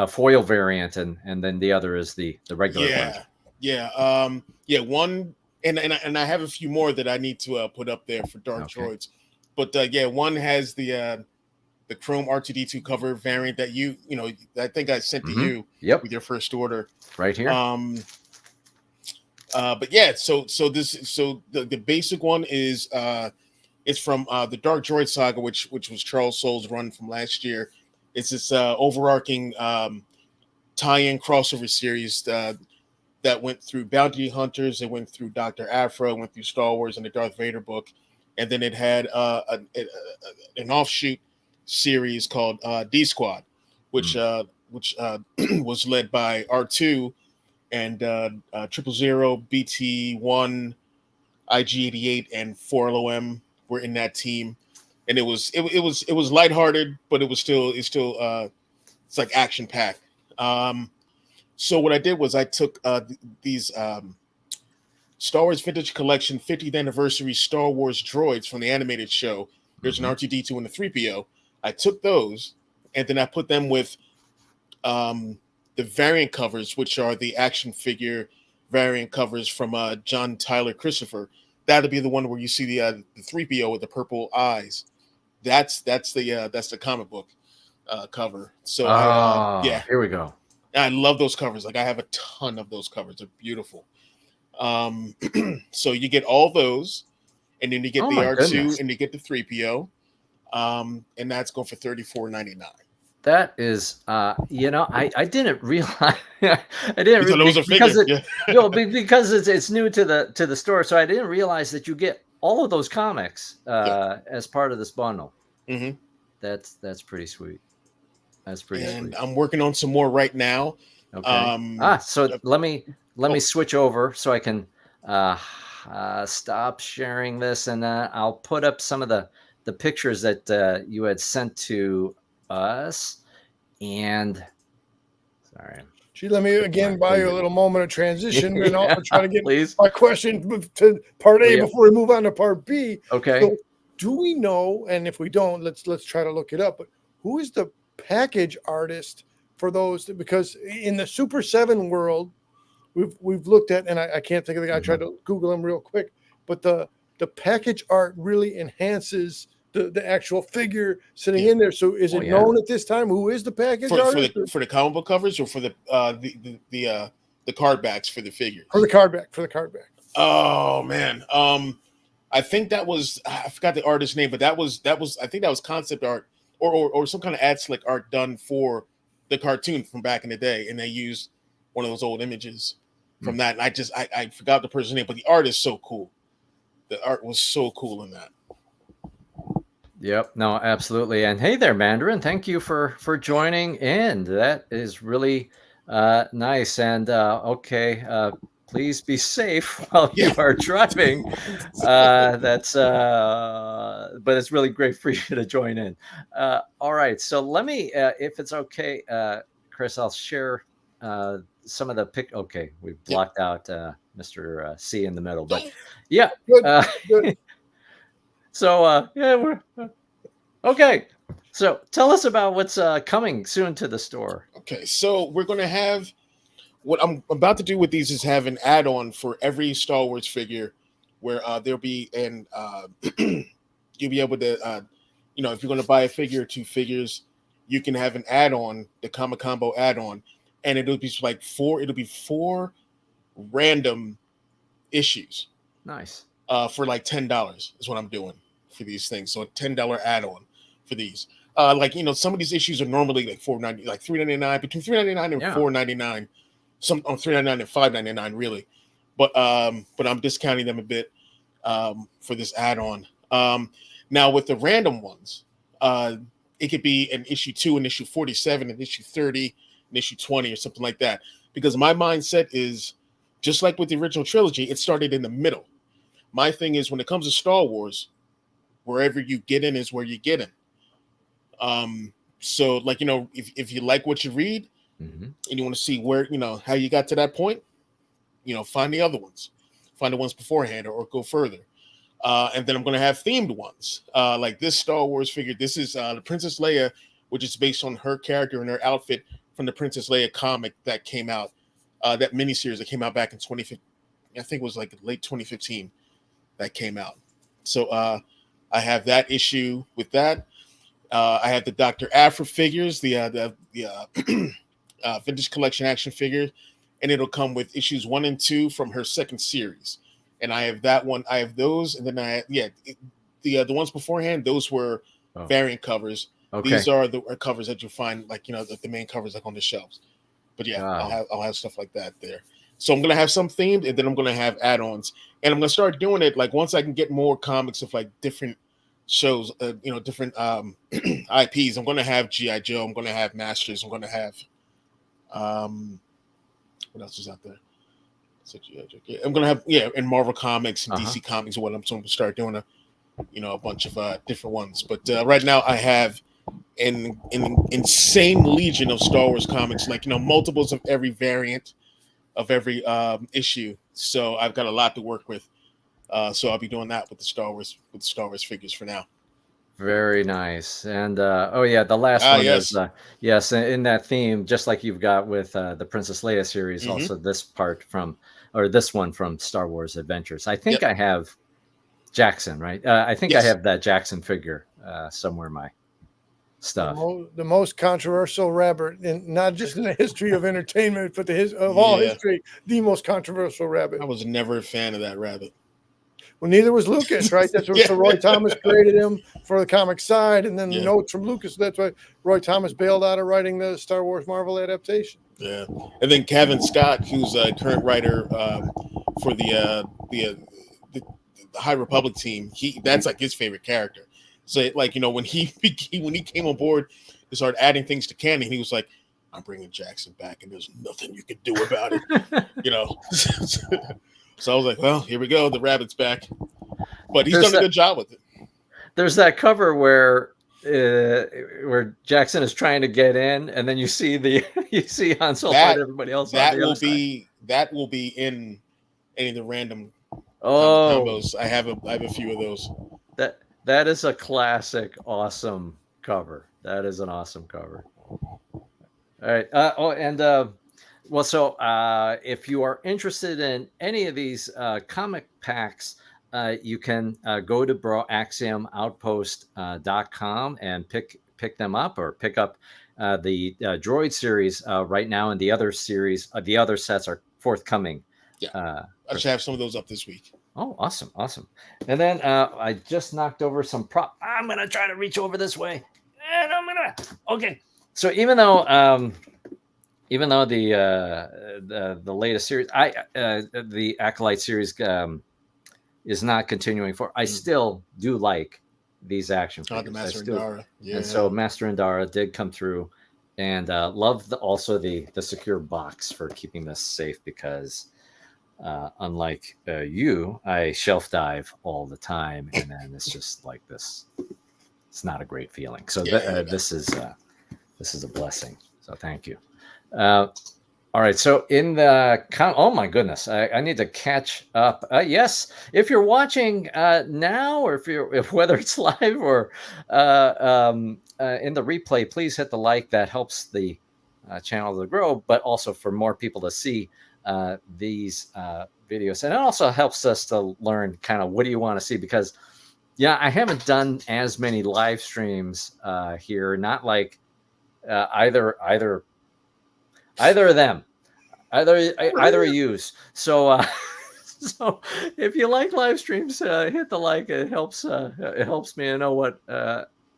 foil variant, and then the other is the regular one. One, and I have a few more that I need to put up there for Dark Droids, but one has the Chrome R2D2 cover variant that I think I sent to you with your first order right here. But yeah, so the basic one is it's from the Dark Droid Saga, which was Charles Soule's run from last year. It's this overarching tie-in crossover series that went through Bounty Hunters, it went through Dr. Aphra, it went through Star Wars and the Darth Vader book, and then it had an offshoot series called D Squad, which was led by R2 and 000, BT1, IG88, and 4LOM were in that team, and it was lighthearted, but it's like action packed. So what I did was I took these Star Wars Vintage Collection 50th Anniversary Star Wars droids from the animated show. There's an R2D2 and a 3PO. I took those, and then I put them with the variant covers, which are the action figure variant covers from John Tyler Christopher. That'll be the one where you see the 3PO with the purple eyes. That's the comic book cover. So here we go. I love those covers. Like I have a ton of those covers. They're beautiful. So you get all those, and then you get the R2 goodness. And you get the 3PO. And that's going for $34.99. That is, I didn't realize. I didn't realize because because it's new to the store, so I didn't realize that you get all of those comics as part of this bundle. Mm-hmm. That's pretty sweet. That's pretty sweet. I'm working on some more right now. Okay. So let me switch over so I can stop sharing this, and I'll put up some of the pictures that you had sent to us. And sorry, let me again buy you a little moment of transition, and I'll try to get my question to part A before we move on to part B. Okay. So do we know? And if we don't, let's try to look it up. But who is the package artist for those? Because in the Super 7 world, we've looked at, and I can't think of the guy. I tried to Google him real quick, but the package art really enhances the actual figure sitting in there. So is it known at this time who is the package artist? For the comic book covers, or for the card backs for the figures? For the card back. Oh man. I think that was, I forgot the artist's name, but that was I think that was concept art or some kind of ad slick art done for the cartoon from back in the day, and they used one of those old images from that. And I forgot the person's name, but the art is so cool. The art was so cool in that. Yep. No, absolutely. And hey there, Mandarin. Thank you for joining in. That is really nice. And please be safe while you are driving. But it's really great for you to join in. All right. So let me, if it's okay, Chris, I'll share some of the Okay, we blocked out Mr. C in the middle, but yeah. Good. So we're okay. So tell us about what's coming soon to the store. Okay, so we're going to have, what I'm about to do with these is have an add-on for every Star Wars figure, where there'll be you'll be able to if you're going to buy a figure or two figures, you can have an add-on, the Comic Combo add-on, and it'll be four random issues. Nice. For like $10 is what I'm doing for these things. So a $10 add-on for these. Some of these issues are normally like $4.90, like $3.99, between $3.99 and $4.99. Some on $3.99 and $5.99 really. But I'm discounting them a bit for this add-on. Now with the random ones, it could be an issue 2, an issue 47, an issue 30, an issue 20, or something like that. Because my mindset is just like with the original trilogy, it started in the middle. My thing is, when it comes to Star Wars, wherever you get in is where you get in. So like, if you like what you read and you want to see where, how you got to that point, find the other ones, find the ones beforehand or go further. And then I'm going to have themed ones, like this Star Wars figure. This is the Princess Leia, which is based on her character and her outfit from the Princess Leia comic that came out, that miniseries that came out back in 2015. I think it was like late 2015 that came out. So I have that issue with that. I have the Dr. Afra figures, the vintage collection action figure, and it'll come with issues 1 and 2 from her second series. And I have that one. I have those, and then the ones beforehand. Those were variant covers. Okay. These are the covers that you'll find, like the main covers, like on the shelves. But yeah, wow. I'll have stuff like that there. So I'm gonna have some themed, and then I'm gonna have add-ons, and I'm gonna start doing it like once I can get more comics of like different shows, different IPs. I'm gonna have G.I. Joe. I'm gonna have Masters. I'm gonna have what else is out there? I'm gonna have and Marvel Comics and DC Comics. What I'm going to start doing a bunch of different ones. But right now I have an insane legion of Star Wars comics, like multiples of every variant of every issue. So I've got a lot to work with. So I'll be doing that with the Star Wars figures for now. Very nice. And the last one is in that theme, just like you've got with the Princess Leia series. Also this one from Star Wars Adventures. I think I have Jackson, right? I think I have that Jackson figure somewhere in my stuff. The most controversial rabbit, and not just in the history of entertainment, but all history, the most controversial rabbit. I was never a fan of that rabbit. Well, neither was Lucas, right? That's what Roy Thomas created him for the comic side, and then notes from Lucas. That's why Roy Thomas bailed out of writing the Star Wars Marvel adaptation. Yeah, and then Kevin Scott, who's a current writer for the High Republic team, that's like his favorite character. So like when he came on board to start adding things to canon, he was like, "I'm bringing Jackson back, and there's nothing you can do about it." So I was like, well, here we go. The rabbit's back. But he's done a good job with it. There's that cover where Jackson is trying to get in, and then you see Han Solo and everybody else. That will be in any of the random combos. I have a few of those. That is a classic, awesome cover. That is an awesome cover. All right. So if you are interested in any of these comic packs, you can go to broaxiumoutpost.com and pick them up, or pick up the Droid series right now, and the other series, the other sets are forthcoming. Yeah, I should have some of those up this week. Oh, awesome. And then I just knocked over some prop. I'm going to try to reach over this way. And okay. So even though the latest series, the Acolyte series is not continuing for, I still do like these action figures. The Master Indara. Yeah. And so Master Indara did come through, and love also the secure box for keeping this safe, because unlike you, I shelf dive all the time, and then it's just like this. It's not a great feeling. So this is a blessing. So thank you. All right. So in the oh my goodness, I need to catch up. Yes, if you're watching now, or if whether it's live or in the replay, please hit the like. That helps the channel to grow, but also for more people to see these videos, and it also helps us to learn kind of what do you want to see, because I haven't done as many live streams here. Not like either of them, either of yous. So so if you like live streams, hit the like. It helps me to know what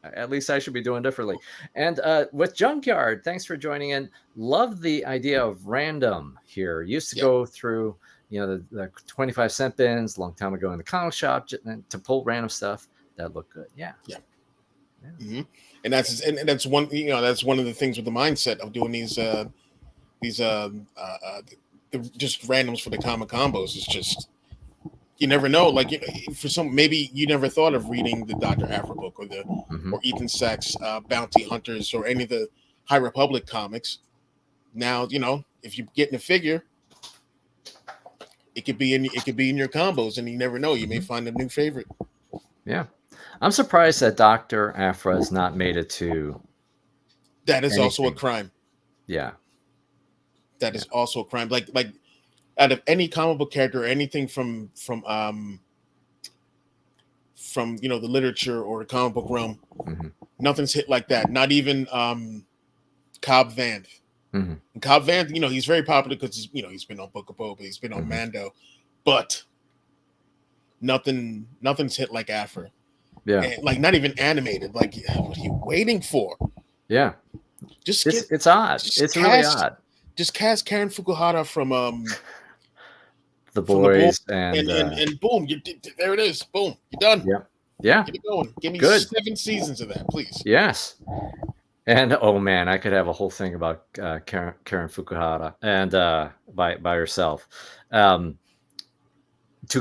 at least I should be doing differently. And with Junkyard, thanks for joining in. Love the idea of random here. Used to go through the 25-cent bins a long time ago in the comic shop to pull random stuff that looked good. Yeah. Mm-hmm. And that's one that's one of the things with the mindset of doing these just randoms for the comic combos, is just You never know. Like for some, maybe you never thought of reading the Dr. Aphra book or the or Ethan Sachs Bounty Hunters or any of the High Republic comics. Now if you get in a figure, it could be in your combos, and you never know. You may find a new favorite. Yeah, I'm surprised that Dr. Aphra has not made it to. That is also a crime. Yeah, that is also a crime. Like out of any comic book character or anything from the literature or the comic book realm, nothing's hit like that. Not even Cobb Vanth. And Cobb Vanth, he's very popular because he's been on Book of Boba, he's been on Mando, but nothing's hit like Aphra. Yeah, and, like not even animated. Like, what are you waiting for? Yeah, it's odd. It's really odd. Just cast Karen Fukuhara from The Boys and boom, there it is. Boom, you're done. Yeah. Get it going. Give me 7 seasons of that, please. Yes. And oh man, I could have a whole thing about Karen Fukuhara and by herself. To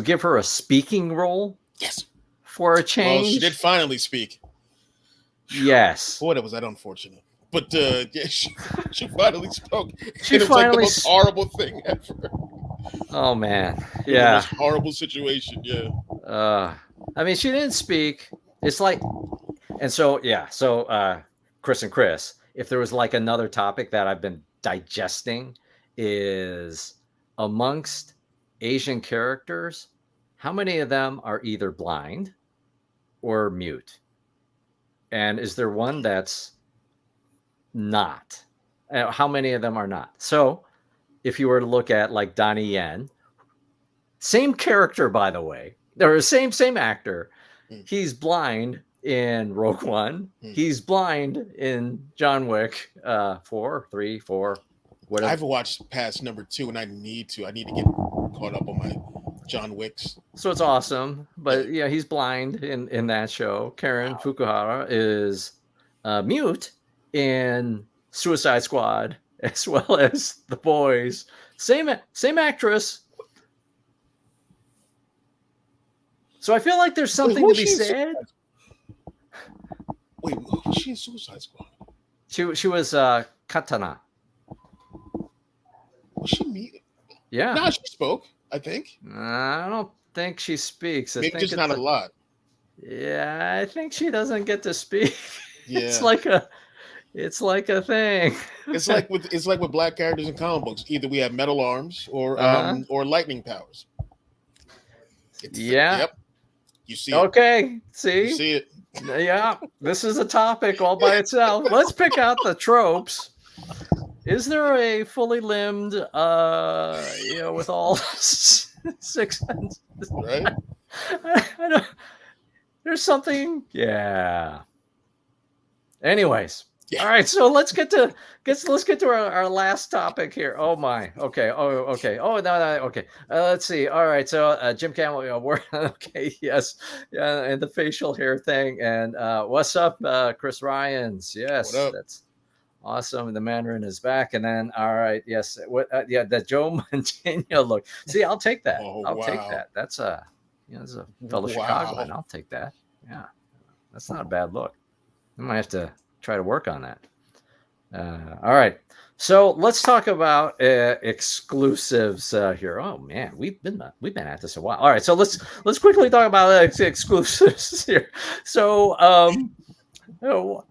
give her a speaking role, yes, for a change. Well, she did finally speak. Yes. Boy, was that unfortunate. But she finally spoke. She it was like the most horrible thing ever. Oh man, yeah, the most horrible situation. Yeah. I mean, she didn't speak. It's like, and so Chris and Chris, if there was like another topic that I've been digesting, is amongst Asian characters, how many of them are either blind or mute? And is there one that's not? How many of them are not? So if you were to look at like Donnie Yen, same character, by the way, or same actor, he's blind in Rogue One. He's blind in John Wick 4, 3, 4, whatever. I haven't watched past number 2, and I need to get caught up on my John Wicks. So it's awesome, but yeah, he's blind in that show. Karen Fukuhara is mute in Suicide Squad as well as The Boys. Same actress. So I feel like there's something to be said. Wait, was she in Suicide Squad? She was Katana. Was she mute? Yeah. No, she spoke, I think. I don't think she speaks. I Maybe think just not a lot. Yeah, I think she doesn't get to speak. Yeah. It's like a thing. It's like with black characters in comic books. Either we have metal arms or lightning powers. Yep. You see it. Okay. See? You see it. Yeah. This is a topic all by itself. Let's pick out the tropes. Is there a fully limbed with all 6 senses? Right? I don't. There's something. Yeah. Anyways. Yeah. All right, so let's get to our last topic here. Oh my. Okay. Oh, okay. Oh no. Okay. Let's see. All right. So Jim Campbell, we're okay. Yes. Yeah, and the facial hair thing. And what's up, Chris Ryons? Yes, that's awesome. The Mandarin is back. And then all right. Yes. What? That Joe Mantegna look. See, I'll take that. I'll take that. That's that's a fellow Chicagoan. I'll take that. Yeah, that's not a bad look. I might have to try to work on that. All right, so let's talk about exclusives here. Oh man, we've been at this a while. All right, so let's quickly talk about exclusives here. So I'm going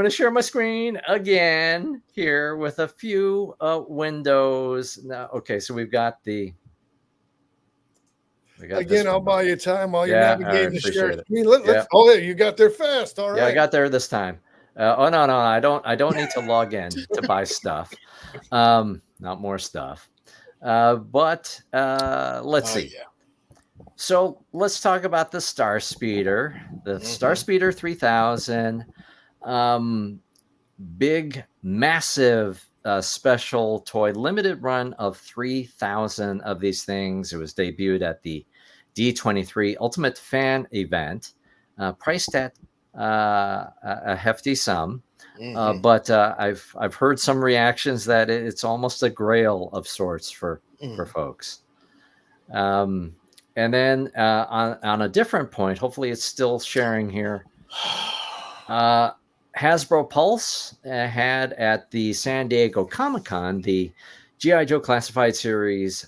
to share my screen again here with a few windows. Now, okay, so we've got the. Again, I'll buy you time while you're navigating the share screen. Oh, you got there fast. All right. Yeah, I got there this time. No, I don't need to log in to buy stuff. Not more stuff. But let's see. Yeah. So let's talk about the Star Speeder, Star Speeder 3000. Big, massive special toy, limited run of 3,000 of these things. It was debuted at the D23 Ultimate Fan event, priced at a hefty sum. But I've heard some reactions that it's almost a grail of sorts for folks. And And then on a different point, hopefully it's still sharing here. Hasbro Pulse had at the San Diego Comic-Con the G.I. Joe Classified Series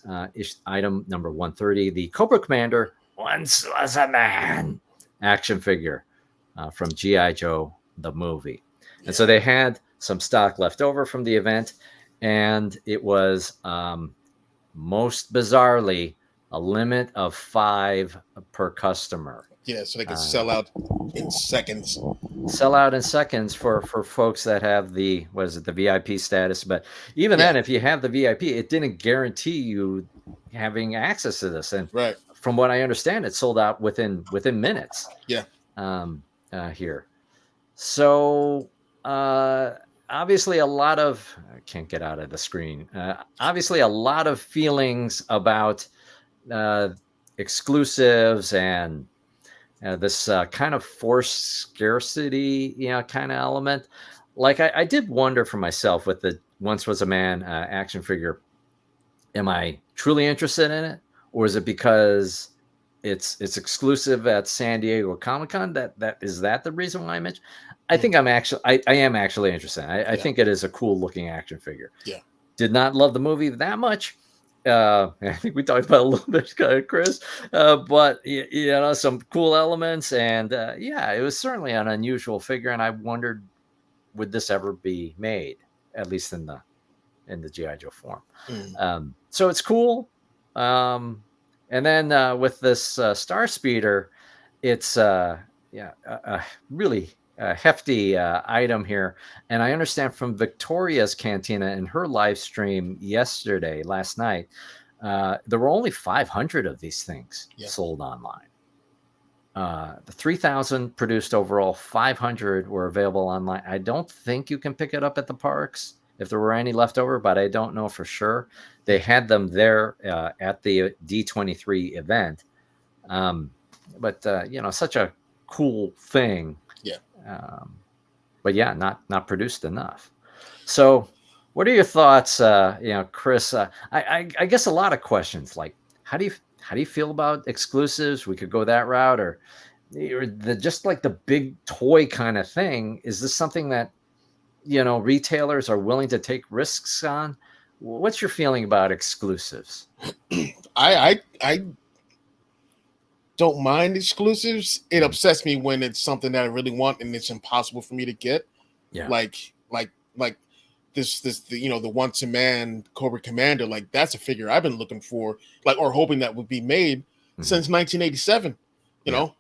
item number 130, the Cobra Commander Once Was a Man action figure from G.I. Joe, the movie. Yeah. And so they had some stock left over from the event, and it was most bizarrely a limit of 5 per customer. Yeah, so they could sell out in seconds. Sell out in seconds for folks that have the VIP status. But even then, if you have the VIP, it didn't guarantee you having access to this. And right, from what I understand, it sold out within minutes. Yeah. Here. So obviously a lot of, I can't get out of the screen. Obviously a lot of feelings about exclusives and this kind of forced scarcity, kind of element. Like I did wonder for myself with the Once Was a Man action figure, am I truly interested in it? Or is it because it's exclusive at San Diego Comic-Con? That is that the reason why I mentioned? I think I am actually interested. I think it is a cool looking action figure. Yeah. Did not love the movie that much. I think we talked about it a little bit, Chris, but some cool elements, and it was certainly an unusual figure, and I wondered, would this ever be made, at least in the G.I. Joe form? So it's cool. And then with this Star Speeder, it's a really hefty item here, and I understand from Victoria's Cantina in her live stream last night, there were only 500 of these things sold online. The 3,000 produced overall, 500 were available online. I don't think you can pick it up at the parks if there were any left over, but I don't know for sure. They had them there at the D23 event, but such a cool thing. But not produced enough. So what are your thoughts, Chris? I guess a lot of questions like, how do you feel about exclusives? We could go that route, or just like the big toy kind of thing. Is this something that retailers are willing to take risks on? What's your feeling about exclusives? I don't mind exclusives. It upsets me when it's something that I really want and it's impossible for me to get. Yeah. Like this the Once a Man Cobra Commander, like that's a figure I've been looking for, or hoping that would be made since 1987, you know.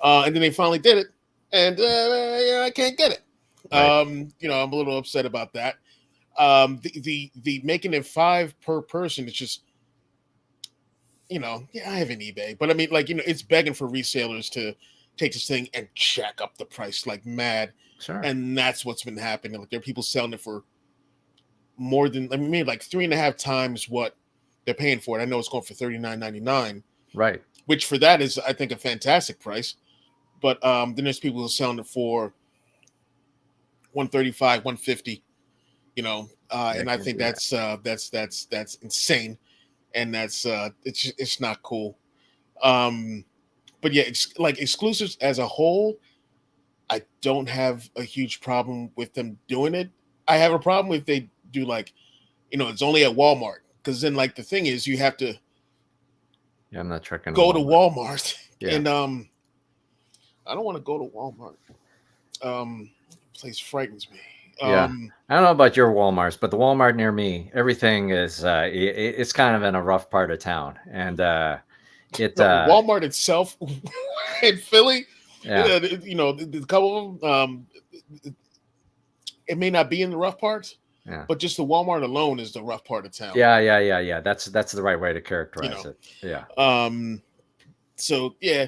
And then they finally did it, and I can't get it. Right. I'm a little upset about that. The making it 5 per person, it's just I have an eBay, but I mean, it's begging for resellers to take this thing and jack up the price like mad. Sure. And that's what's been happening. Like there are people selling it for more than, maybe like 3.5 times what they're paying for it. I know it's going for $39.99. Right. Which for that is, I think, a fantastic price. But then there's people who are selling it for $135, $150. And I think that's insane. And that's it's not cool. But yeah, exclusives as a whole, I don't have a huge problem with them doing it. I have a problem if they do it's only at Walmart, because then the thing is you have to I'm not checking go to Walmart. And I don't want to go to Walmart. Place frightens me. I don't know about your Walmarts, but the Walmart near me, everything is it's kind of in a rough part of town, and Walmart itself in Philly, the couple of them, it may not be in the rough parts, but just the Walmart alone is the rough part of town. Yeah. That's the right way to characterize it. Yeah. So yeah.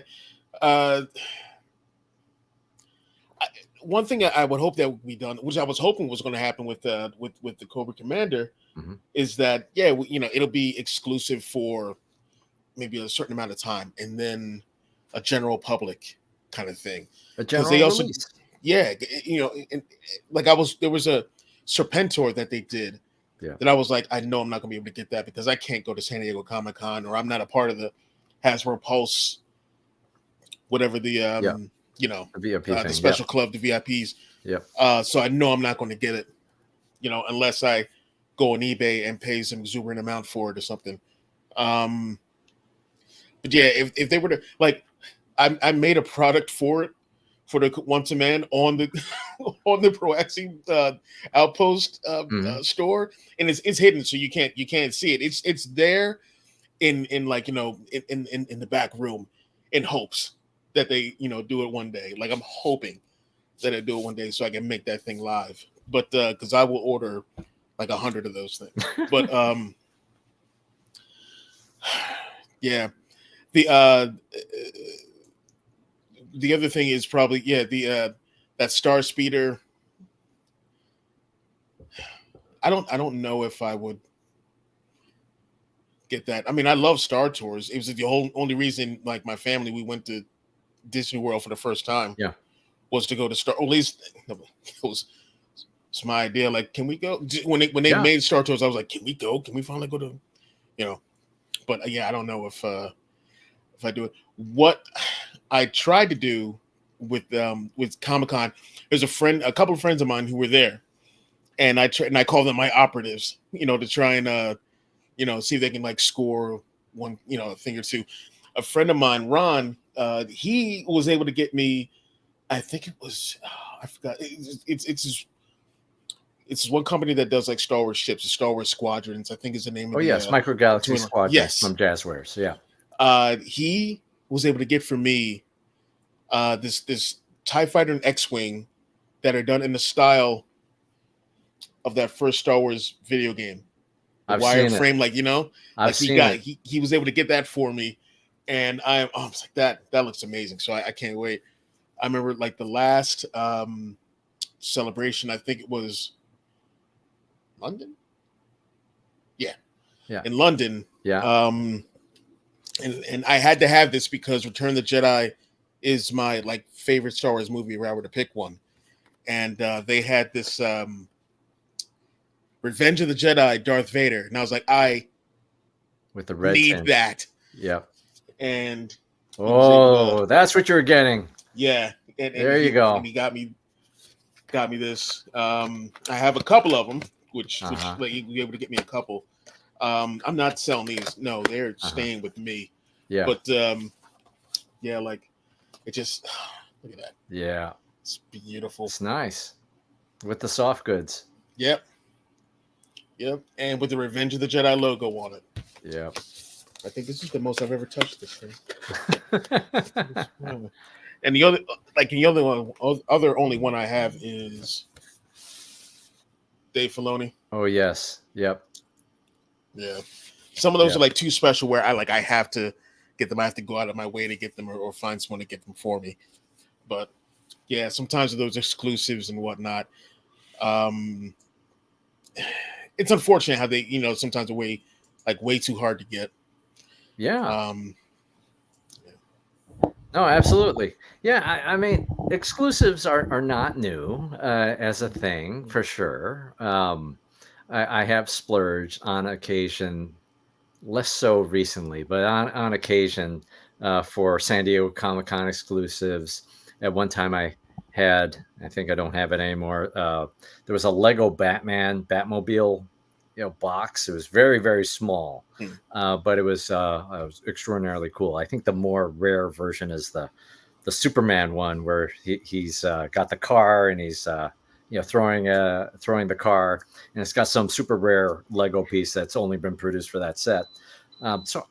One thing I would hope that would be done, which I was hoping was going to happen with the Cobra Commander, is that it'll be exclusive for maybe a certain amount of time, and then a general public kind of thing. A general release. There was a Serpentor that they did that I was like, I know I'm not going to be able to get that because I can't go to San Diego Comic-Con, or I'm not a part of the Hasbro Pulse, whatever the you know, The VIP the thing. special club, the VIPs. Yep. So I know I'm not going to get it, you know, unless I go on eBay and pay some exuberant amount for it or something. But yeah, if they were to like, I made a product for it for the Once a Man on the on the Broaxium Outpost store, and it's hidden, so you can't see it. It's there in like, you know, in the back room, in hopes that they, you know, do it one day. Like, I'm hoping that I do it one day so I can make that thing live. But because I will order like 100 of those things. But yeah, the other thing is probably that Star Speeder. I don't know if I would get that. I mean, I love Star Tours. It was the only reason, like, my family, we went to Disney World for the first time. Yeah, was to go to Star. Or at least it was my idea. Like, can we go? When they made Star Tours, I was like, can we go? Can we finally go to, you know? But yeah, I don't know if I do it. What I tried to do with Comic-Con, there's a couple of friends of mine who were there, and I call them my operatives, you know, to try and you know, see if they can like score one, you know, a thing or two. A friend of mine, Ron, he was able to get me, I think it was, I forgot. It's one company that does like Star Wars ships, the Star Wars Squadrons, I think is the name of Oh the, yes, Micro Galaxy Squadron. Yes, from Jazzwares. Yeah. He was able to get for me this TIE Fighter and X-Wing that are done in the style of that first Star Wars video game. I've Wireframe, seen it. like, you know, I've like seen it. he was able to get that for me, and I was like, that looks amazing. So I can't wait. I remember like the last celebration, I think it was London. Yeah. In London. Yeah. And I had to have this because Return of the Jedi is my like favorite Star Wars movie if I were to pick one. And they had this Revenge of the Jedi Darth Vader, and I was like, I with the red need tint. that. Yep. And that's what you're getting. Yeah. And there you go. And he got me this. I have a couple of them, which like, you'll be able to get me a couple. I'm not selling these. No, they're staying with me. Yeah. But yeah, like, it just, look at that. Yeah. It's beautiful. It's nice. With the soft goods. Yep. And with the Revenge of the Jedi logo on it. Yep. I think this is the most I've ever touched this thing. And the other only one I have is Dave Filoni. Oh yes. Yep. Yeah. Some of those are like too special where I have to get them. I have to go out of my way to get them or find someone to get them for me. But yeah, sometimes those exclusives and whatnot. It's unfortunate how they, you know, sometimes are way too hard to get. Yeah. No, absolutely. Yeah, I mean, exclusives are not new as a thing for sure. I have splurged on occasion, less so recently, but on occasion for San Diego Comic-Con exclusives. At one time I think I don't have it anymore. There was a Lego Batmobile, you know, box. It was very, very small, but it was extraordinarily cool. I think the more rare version is the Superman one, where he's got the car and he's you know, throwing the car, and it's got some super rare Lego piece that's only been produced for that set. So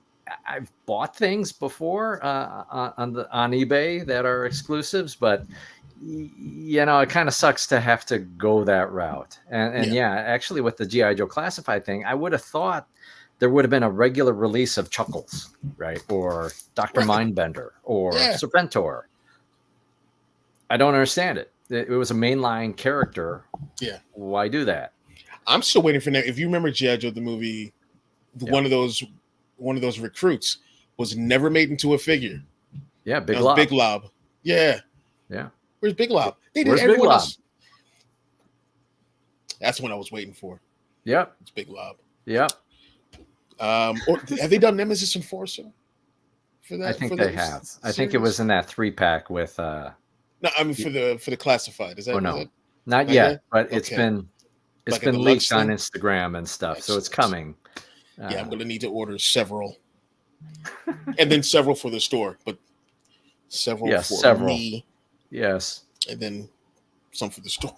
I've bought things before on eBay that are exclusives, but you know, it kind of sucks to have to go that route. And yeah, actually with the G.I. Joe Classified thing, I would have thought there would have been a regular release of Chuckles, right? Or Dr. Mindbender or Serpentor. I don't understand it. It was a mainline character. Yeah. Why do that? I'm still waiting for that. If you remember G.I. Joe, the movie, one of those recruits was never made into a figure. Yeah, Big Lob. Big Lob. Yeah. Yeah. Where's Big Lob? Where's Big Lob? That's what I was waiting for. Yep. It's Big Lob. Yep. Or have they done Nemesis Enforcer for that? I think for they those have. I think it series? was in that 3-pack with. No, I mean for the classified. Is that? Oh Is no, that not not yet. yet? But Okay, it's like a been deluxe leaked on thing. Instagram and stuff, so it's Excellent. coming. Yeah, I'm Uh, gonna need to order several, and then several for the store, but several yes, for several. me, Yes, and then some for the store.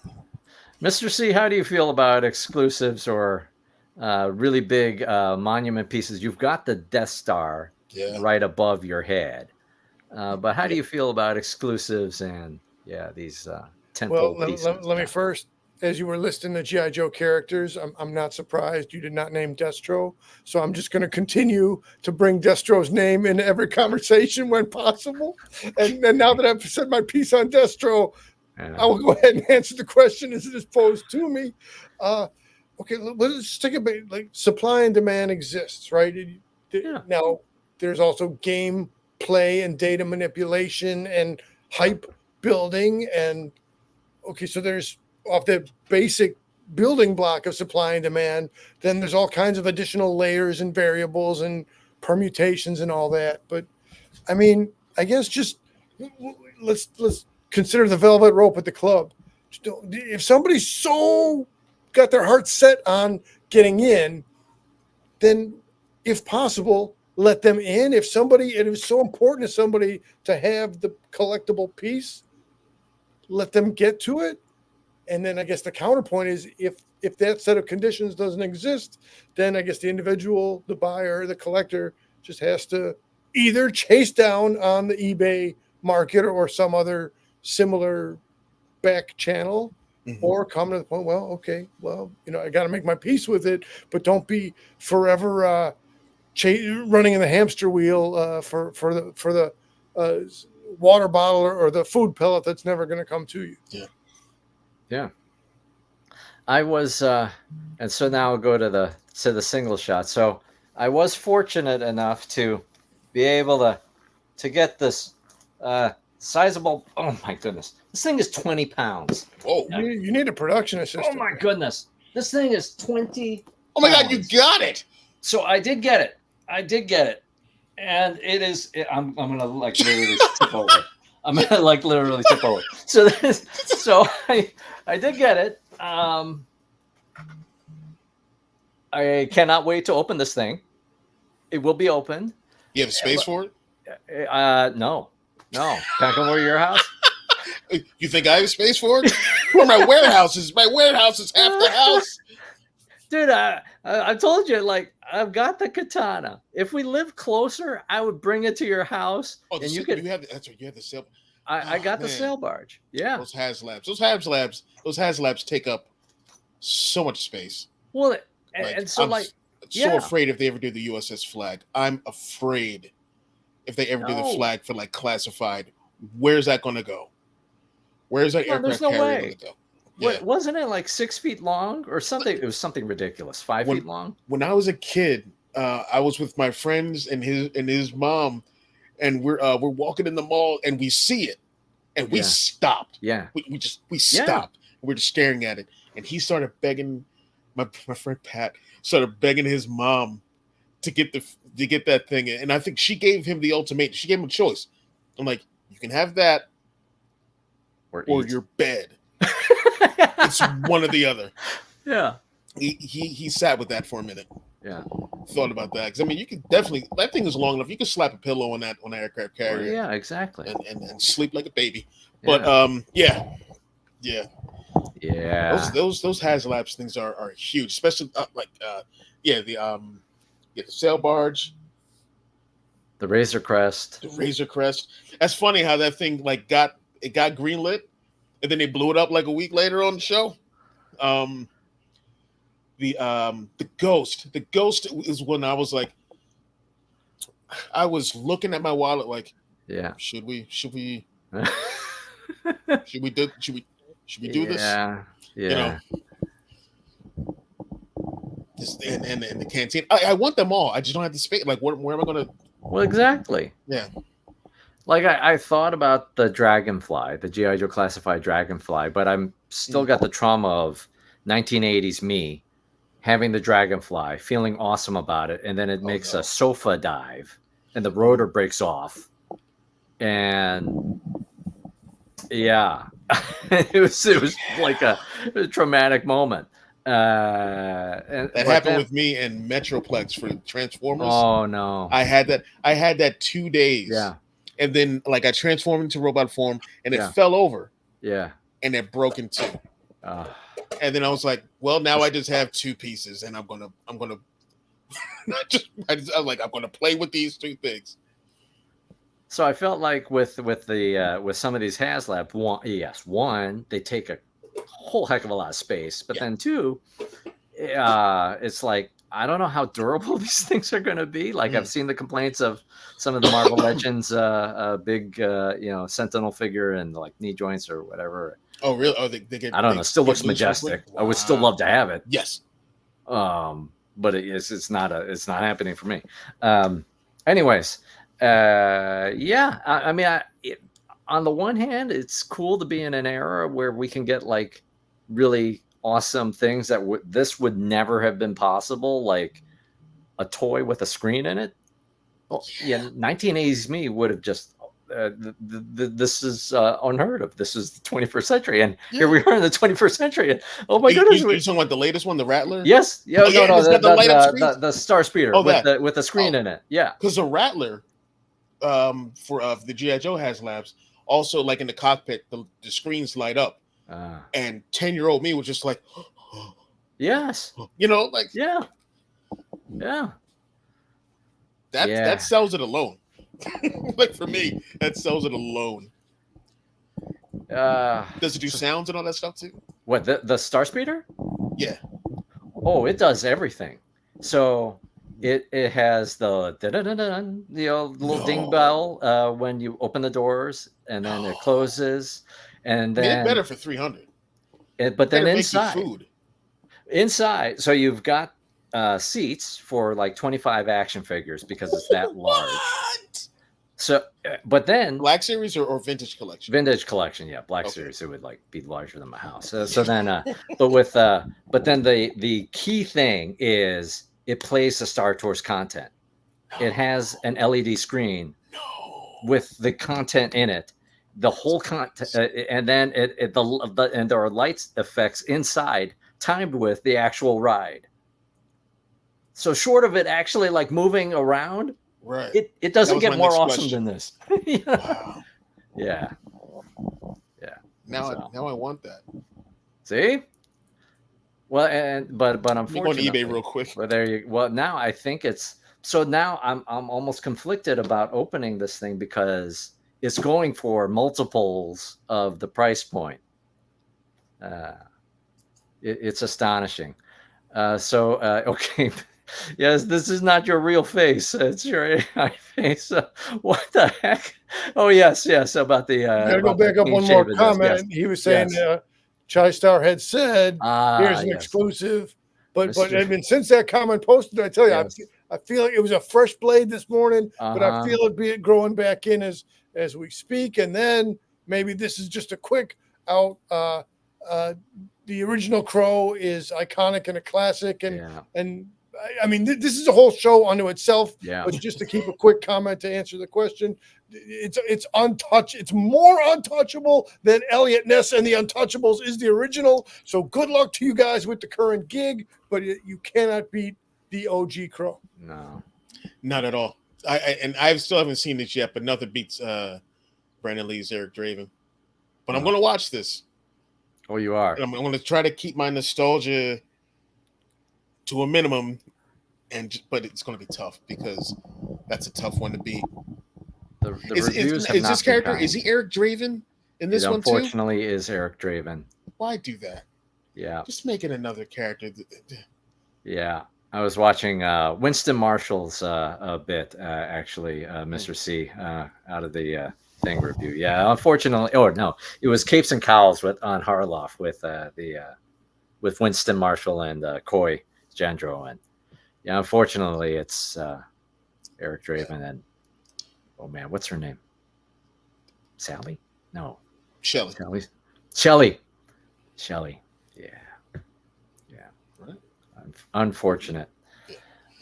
Mr. C, how do you feel about exclusives or really big monument pieces? You've got the Death Star Yeah. right above your head, but how do Yeah. you feel about exclusives and these Well, tentpole pieces? let me first, as you were listing the GI Joe characters, I'm not surprised you did not name Destro, so I'm just going to continue to bring Destro's name in every conversation when possible. And now that I've said my piece on Destro, I will go ahead and answer the question as it is posed to me. Okay, let's take a bit. Like supply and demand exists, right? Now, there's also game play and data manipulation and hype building. And okay, so there's off the basic building block of supply and demand. Then there's all kinds of additional layers and variables and permutations and all that. But I mean, I guess just let's consider the velvet rope at the club. If somebody's so got their heart set on getting in, then if possible, let them in. If it is so important to somebody to have the collectible piece, let them get to it. And then I guess the counterpoint is if that set of conditions doesn't exist, then I guess the individual, the buyer, the collector just has to either chase down on the eBay market or some other similar back channel, or come to the point, well, okay, well, I got to make my peace with it, but don't be forever running in the hamster wheel for the water bottle or the food pellet that's never going to come to you. Yeah. I was, and so now I'll go to the single shot. So I was fortunate enough to be able to get this sizable. Oh my goodness, this thing is 20 pounds. Whoa! You need a production assistant. Oh my goodness, this thing is 20. Oh my God, you got it! So I did get it. And it is. I'm gonna like literally tip over. I'm gonna like literally tip over. So I did get it. I cannot wait to open this thing. It will be opened. You have space for it? No. Can I come over to your house? You think I have space for it? Where my warehouse is? My warehouse is half the house. Dude, I told you, like, I've got the katana. If we live closer, I would bring it to your house. Oh, and you have that's right. You have the sail. I got the sail barge. Yeah. Those HasLabs take up so much space. Well, and so I'm so afraid if they ever do the USS Flag. I'm afraid if they ever do the flag for like classified. Where's that going to go? Where's that aircraft carrier going to go? Yeah. Wasn't it like 6 feet long or something? It was something ridiculous. 5 feet long. When I was a kid, I was with my friends and his mom, and we're walking in the mall and we see it, and we stopped. Yeah, we stopped. We're just staring at it, and he started begging. My friend Pat started begging his mom to get that thing, and I think she gave him the ultimatum. She gave him a choice. I'm like, you can have that, or your bed. It's one or the other. Yeah. He sat with that for a minute. Yeah. Thought about that. Because I mean, you could definitely, that thing is long enough. You could slap a pillow on that aircraft carrier. Well, yeah, exactly. And sleep like a baby. But yeah. Those HasLabs things are huge, especially the sail barge. The Razor Crest. That's funny how that thing got greenlit. And then they blew it up like a week later on the show. The Ghost is when I was like, I was looking at my wallet like, should we do this? Yeah. You know, and the canteen. I want them all. I just don't have the space. Like, where am I going to? Well, exactly. Yeah. Like I thought about the Dragonfly, the G.I. Joe classified Dragonfly, but I'm still got the trauma of 1980s me having the Dragonfly, feeling awesome about it, and then it makes a sofa dive. and the rotor breaks off, and yeah, it was like a traumatic moment. And That happened with me and Metroplex for Transformers. Oh no! I had that 2 days. Yeah. And then like I transformed into robot form, and it Yeah. fell over. Yeah. And it broke in two. And then I was like, well, now I just have two pieces, and I'm gonna I'm gonna play with these two things. So I felt like with some of these HasLab, one, they take a whole heck of a lot of space, but then two, it's like I don't know how durable these things are going to be. Like I've seen the complaints of some of the Marvel Legends big Sentinel figure and like knee joints or whatever. Oh really? Oh, they get. I don't know. Still looks majestic. Wow. I would still love to have it. Yes. But it's not happening for me. Anyways. I mean, on the one hand, it's cool to be in an era where we can get like really awesome things that this would never have been possible, like a toy with a screen in it. Well, 1980s me would have just this is unheard of. This is the 21st century, and here we are in the 21st century. And, oh my goodness! You talking about the latest one, the Rattler? Yes. Yeah. The Star Speeder with the screen in it. Yeah. Because the Rattler. For the G.I. Joe HasLabs, also like in the cockpit, the screens light up, and 10-year-old me was just like, yes, like that sells it alone. Like for me, that sells it alone. Does it do sounds and all that stuff too? What the Star Speeder? Yeah. Oh, it does everything. So. It has the little ding bell when you open the doors, and then it closes, and then it's better for 300. But then inside, so you've got seats for like 25 action figures because it's that large. So, but then Black Series or Vintage Collection? Vintage Collection, yeah. Black Series, it would like be larger than my house. So then, but then the key thing is. It plays the Star Tours content. No. It has an LED screen with the content in it, the whole content, and then and there are lights effects inside timed with the actual ride. So short of it actually like moving around, right? It doesn't get more awesome than this. Wow. Yeah. Now I want that. See. Well, but unfortunately, go on eBay real quick. Now I think it's so. Now I'm almost conflicted about opening this thing because it's going for multiples of the price point. It's astonishing. Okay, yes, this is not your real face. It's your AI face. What the heck? Oh yes, about the. Gotta go back up one more comment. Yes. He was saying. Yes. Chi-Star had said, "Here's an exclusive," but I mean, since that comment posted, I tell you, I feel like it was a fresh blade this morning, but I feel it growing back in as we speak, and then maybe this is just a quick out. The original Crow is iconic and a classic, and I mean, this is a whole show unto itself. Yeah. But just to keep a quick comment to answer the question, it's untouched. It's more untouchable than Elliot Ness and the Untouchables is the original. So good luck to you guys with the current gig, but you cannot beat the OG Crow. No, not at all. I still haven't seen this yet, but nothing beats Brandon Lee's Eric Draven. But I'm going to watch this. Oh, you are. I'm going to try to keep my nostalgia to a minimum, but it's going to be tough because that's a tough one to beat. The reviews is this character? Is he Eric Draven in this one too? Unfortunately, is Eric Draven. Why do that? Yeah, just make it another character. Yeah, I was watching Winston Marshall's bit actually, Mr. C out of the thing review. Yeah, unfortunately, it was Capes and Cowls on Harloff with Winston Marshall and Coy Jandro, and unfortunately, it's Eric Draven and oh man, what's her name? Sally? No, Shelly. Shelly. Yeah. Right. Unfortunate.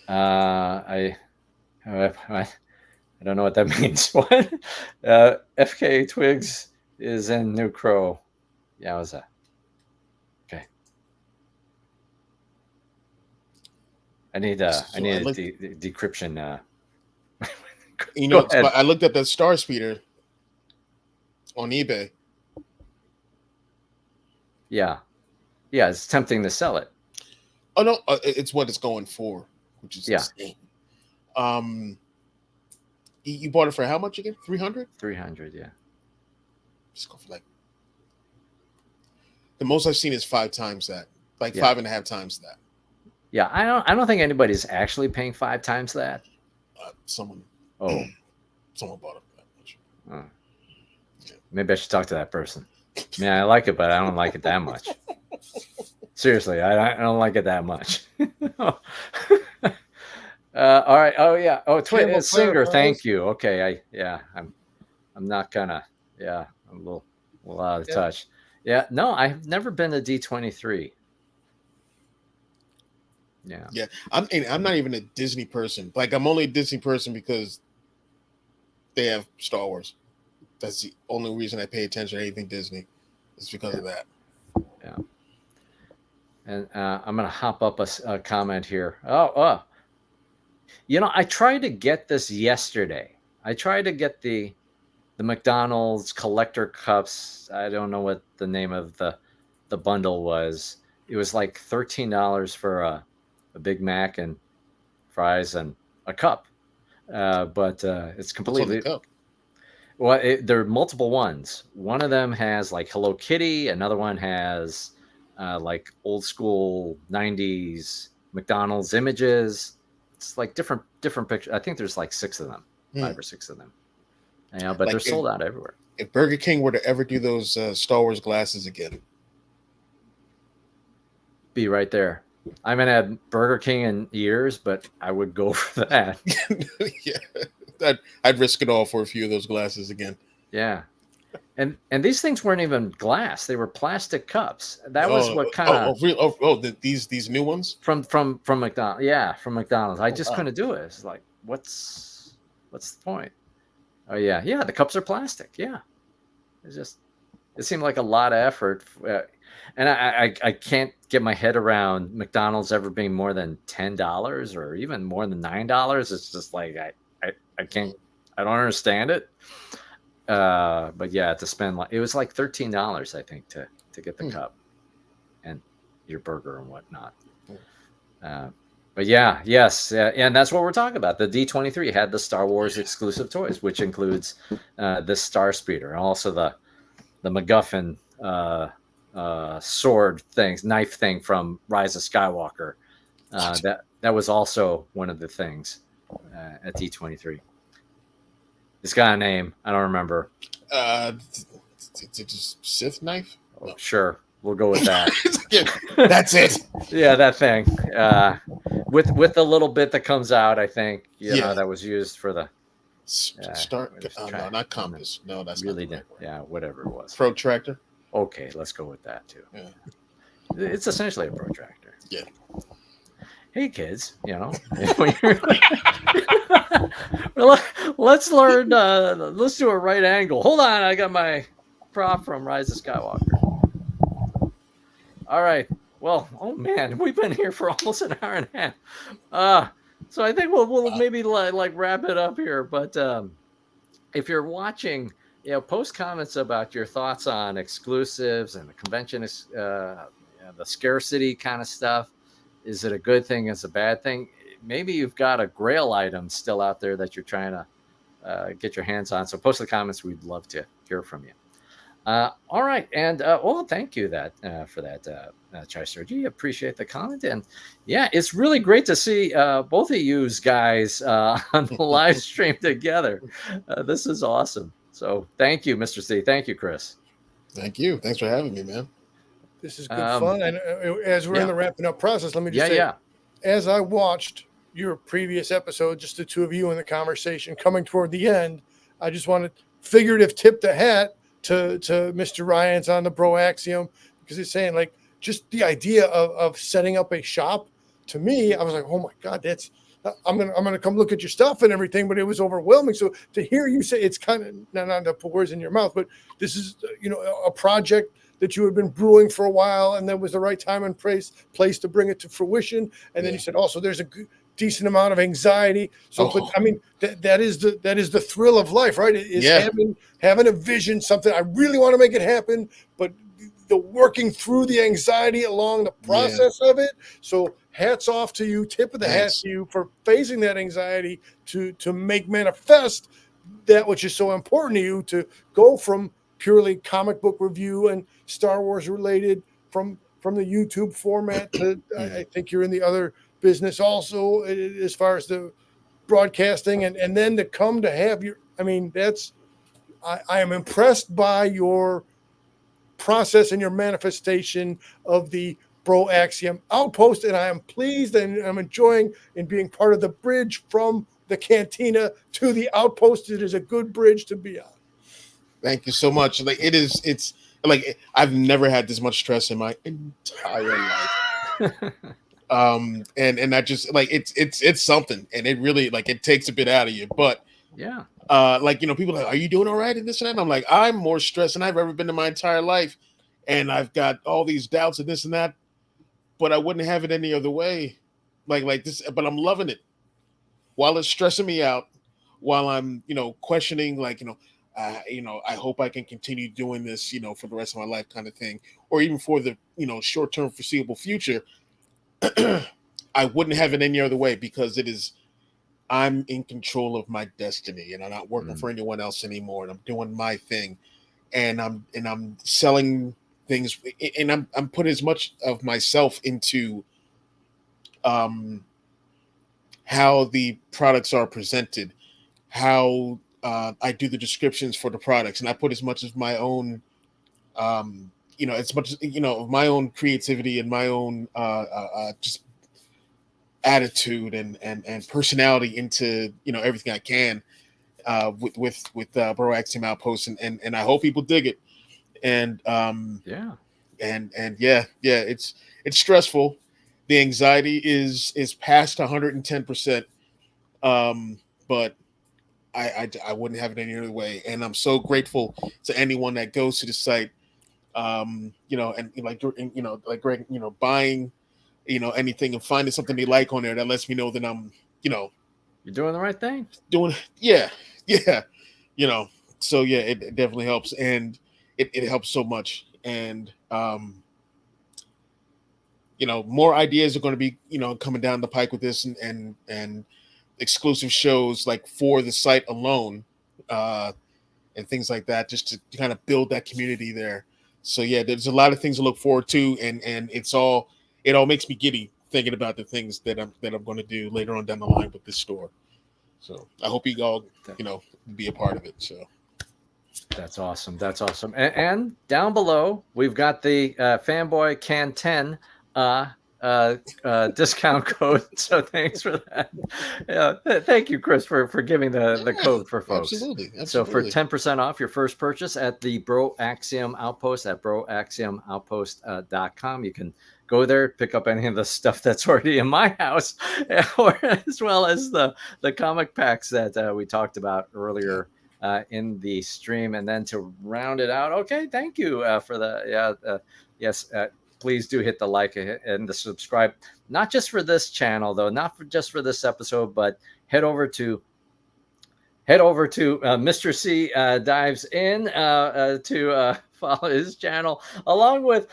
I I don't know what that means. What? FK Twigs is in New Crow. Yeah, what's that? Okay. I need a decryption. You Go ahead. I looked at the Star Speeder on eBay. Yeah, it's tempting to sell it. Oh no, it's what it's going for, which is insane. You bought it for how much again? 300? 300, yeah. Just go for like the most I've seen is 5 times that, like 5.5 times that. Yeah, I don't think anybody's actually paying 5 times that. Someone bought it for that much. Yeah. Maybe I should talk to that person. I mean, I like it, but I don't like it that much. Seriously, I don't like it that much. All right. Oh yeah. Oh, Singer. Thank you. Okay. I'm not gonna. Yeah. I'm a little out of touch. Yeah. No, I've never been to D23. Yeah. Yeah. I'm not even a Disney person. Like, I'm only a Disney person because they have Star Wars. That's the only reason I pay attention to anything Disney. Is because of that. Yeah. And I'm gonna hop up a comment here. Oh. I tried to get this yesterday. I tried to get the McDonald's collector cups. I don't know what the name of the bundle was. It was like $13 for a Big Mac and fries and a cup. But it's completely. Well, there are multiple ones. One of them has like Hello Kitty. Another one has like old school 90s McDonald's images. It's like different pictures. I think there's like 6 of them, 5 or 6 of them. Yeah, but like they're sold out everywhere. If Burger King were to ever do those Star Wars glasses again, be right there. I haven't had Burger King in years, but I would go for that. Yeah. I'd risk it all for a few of those glasses again. Yeah. And these things weren't even glass; they were plastic cups. That was what kind of these new ones from McDonald's. Yeah, from McDonald's. I just couldn't do it. It's like, what's the point? Oh yeah, the cups are plastic. Yeah, it seemed like a lot of effort, and I can't get my head around McDonald's ever being more than $10 or even more than $9. It's just like I can't. I don't understand it. But yeah, to spend it was like $13, I think, to get the cup and your burger and whatnot. But and that's what we're talking about. The D23 had the Star Wars exclusive toys, which includes this Star Speeder and also the MacGuffin sword knife thing from Rise of Skywalker. That was also one of the things at D23. It's got a name. I don't remember. It's just Sith knife? Oh, sure. We'll go with that. That's it. Yeah, that thing. With the little bit that comes out, I think, that was used for the no, not compass. No, that's really not the right word. Yeah, whatever it was. Protractor. Okay, let's go with that too. Yeah. It's essentially a protractor. Yeah. Hey kids, let's learn. Let's do a right angle. Hold on, I got my prop from Rise of Skywalker. All right. Well, oh man, we've been here for almost an hour and a half. So I think we'll maybe like wrap it up here. But if you're watching, post comments about your thoughts on exclusives and the convention, the scarcity kind of stuff. Is it a good thing? Is it a bad thing? Maybe you've got a grail item still out there that you're trying to get your hands on. So post the comments. We'd love to hear from you. All right. And thank you for that, Chai-Sergi. Appreciate the comment. And yeah, it's really great to see both of you guys on the live stream together. This is awesome. So thank you, Mr. C. Thank you, Chris. Thank you. Thanks for having me, man. This is good fun. And as we're in the wrapping up process, let me just say, as I watched your previous episode, just the two of you in the conversation coming toward the end, I just want to figurative tip the hat to Mr. Ryans on the Broaxium, because he's saying, like, just the idea of setting up a shop, to me, I was like, oh my God, I'm gonna come look at your stuff and everything, but it was overwhelming. So to hear you say it's kind of not to put words in your mouth, but this is a project that you had been brewing for a while, and then was the right time and place to bring it to fruition. And then you said also there's a decent amount of anxiety. So, but I mean that is the thrill of life, right? Is having a vision, something I really want to make it happen, but the working through the anxiety along the process of it. So hats off to you, tip of the hat to you for facing that anxiety to make manifest that which is so important to you, to go from purely comic book review and Star Wars related from the YouTube format to I think you're in the other business also as far as the broadcasting and then to come to have your, I mean, that's, I am impressed by your process and your manifestation of the Broaxium Outpost, and I am pleased and I'm enjoying in being part of the bridge from the cantina to the outpost. It is a good bridge to be on. Thank you so much. Like it's like I've never had this much stress in my entire life. And I just like it's something, and it really like it takes a bit out of you. But like people are like, are you doing all right in this and that? And I'm like, I'm more stressed than I've ever been in my entire life, and I've got all these doubts and this and that, but I wouldn't have it any other way. Like this, but I'm loving it while it's stressing me out, while I'm questioning like I hope I can continue doing this for the rest of my life kind of thing, or even for the short-term foreseeable future. I wouldn't have it any other way because I'm in control of my destiny, and I'm not working for anyone else anymore, and I'm doing my thing, and I'm selling things, and I'm putting as much of myself into how the products are presented, how I do the descriptions for the products, and I put as much of my own as much of my own creativity and my own just attitude and personality into everything I can with Broaxium Outpost, and I hope people dig it. And it's stressful. The anxiety is past 110%, but I wouldn't have it any other way. And I'm so grateful to anyone that goes to the site, and like Greg, buying anything and finding something they like on there that lets me know that I'm you're doing the right thing. So it definitely helps, and it helps so much. And more ideas are going to be coming down the pike with this, and exclusive shows like for the site alone, and things like that, just to kind of build that community there. So there's a lot of things to look forward to, and it all makes me giddy thinking about the things that I'm going to do later on down the line with this store. So I hope you all be a part of it. So that's awesome. That's awesome. And down below we've got the Fanboy Cantina discount code. So thanks for that. Thank you, Chris, for giving the code for folks. Absolutely. So for 10% off your first purchase at the Broaxium Outpost at broaxiumoutpost.com, you can go there, pick up any of the stuff that's already in my house, or as well as the comic packs that we talked about earlier in the stream. And then to round it out, okay, thank you for the yes. Please do hit the like and the subscribe, not just for this channel though, not just for this episode, but head over to Mr. C Dives In to follow his channel along with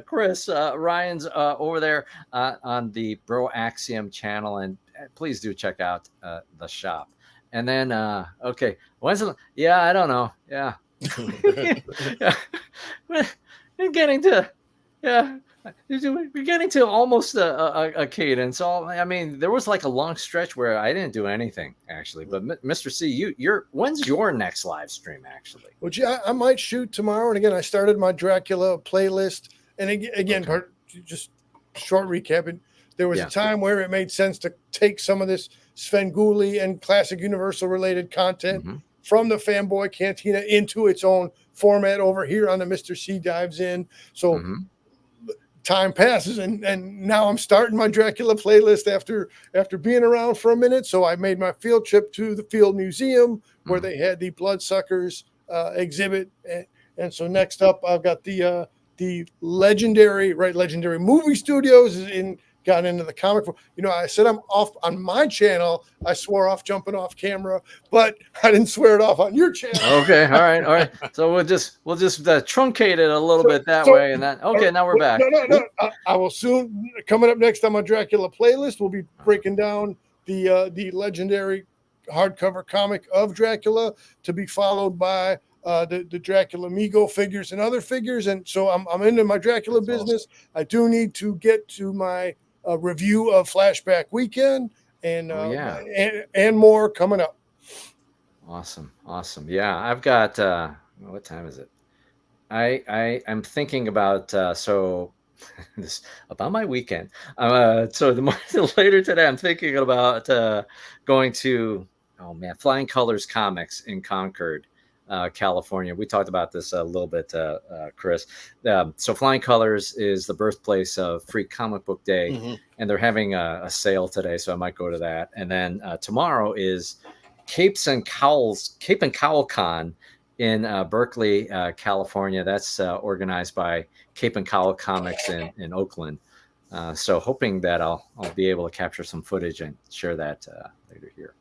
Chris Ryons over there on the Broaxium channel, and please do check out the shop. And then I don't know, We're getting to almost a cadence. I mean, there was like a long stretch where I didn't do anything actually. But Mr. C, when's your next live stream actually? Well, I might shoot tomorrow. And again, I started my Dracula playlist. And again, just short recapping. There was a time where it made sense to take some of this Svengoolie and classic Universal related content from the Fanboy Cantina into its own format over here on the Mr. C Dives In. So time passes, and now I'm starting my Dracula playlist after being around for a minute. So I made my field trip to the Field Museum where they had the Bloodsuckers exhibit, and so next up I've got the legendary movie studios got into the comic book. I said I'm off on my channel. I swore off jumping off camera, but I didn't swear it off on your channel. Okay, all right. So we'll just truncate it a little bit that way, and then okay, now we're back. No. I will soon. Coming up next on my Dracula playlist, we'll be breaking down the legendary hardcover comic of Dracula, to be followed by the Dracula Mego figures and other figures. And so I'm into my Dracula business. Awesome. I do need to get to my review of Flashback Weekend and and more coming up. Awesome. Yeah, I've got what time is it? I'm thinking about this about my weekend. So later today, I'm thinking about going to Flying Colors Comics in Concord, California. We talked about this a little bit, Chris. So Flying Colors is the birthplace of Free Comic Book Day, and they're having a sale today, so I might go to that. And then tomorrow is Cape and Cowl Con in Berkeley, California. That's organized by Cape and Cowl Comics in Oakland. So hoping that I'll be able to capture some footage and share that later here.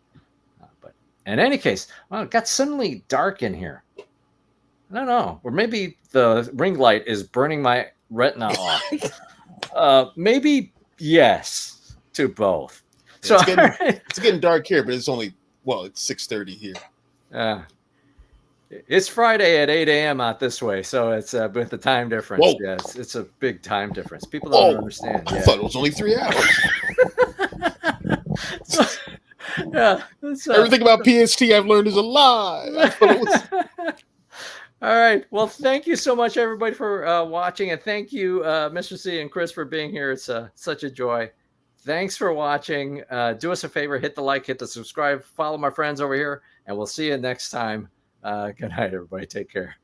But in any case, it got suddenly dark in here. I don't know, or maybe the ring light is burning my retina off. Maybe yes to both. So it's getting dark here, but it's only it's 6:30 here. It's Friday at 8 a.m. out this way, so it's with the time difference. Whoa. Yes, it's a big time difference. People don't understand. I thought it was only 3 hours. Everything about PST I've learned is a lie. I thought it was... All right. Well, thank you so much, everybody, for watching, and thank you, Mr. C and Chris, for being here. It's such a joy. Thanks for watching. Do us a favor, hit the like, hit the subscribe, follow my friends over here, and we'll see you next time. Good night, everybody. Take care.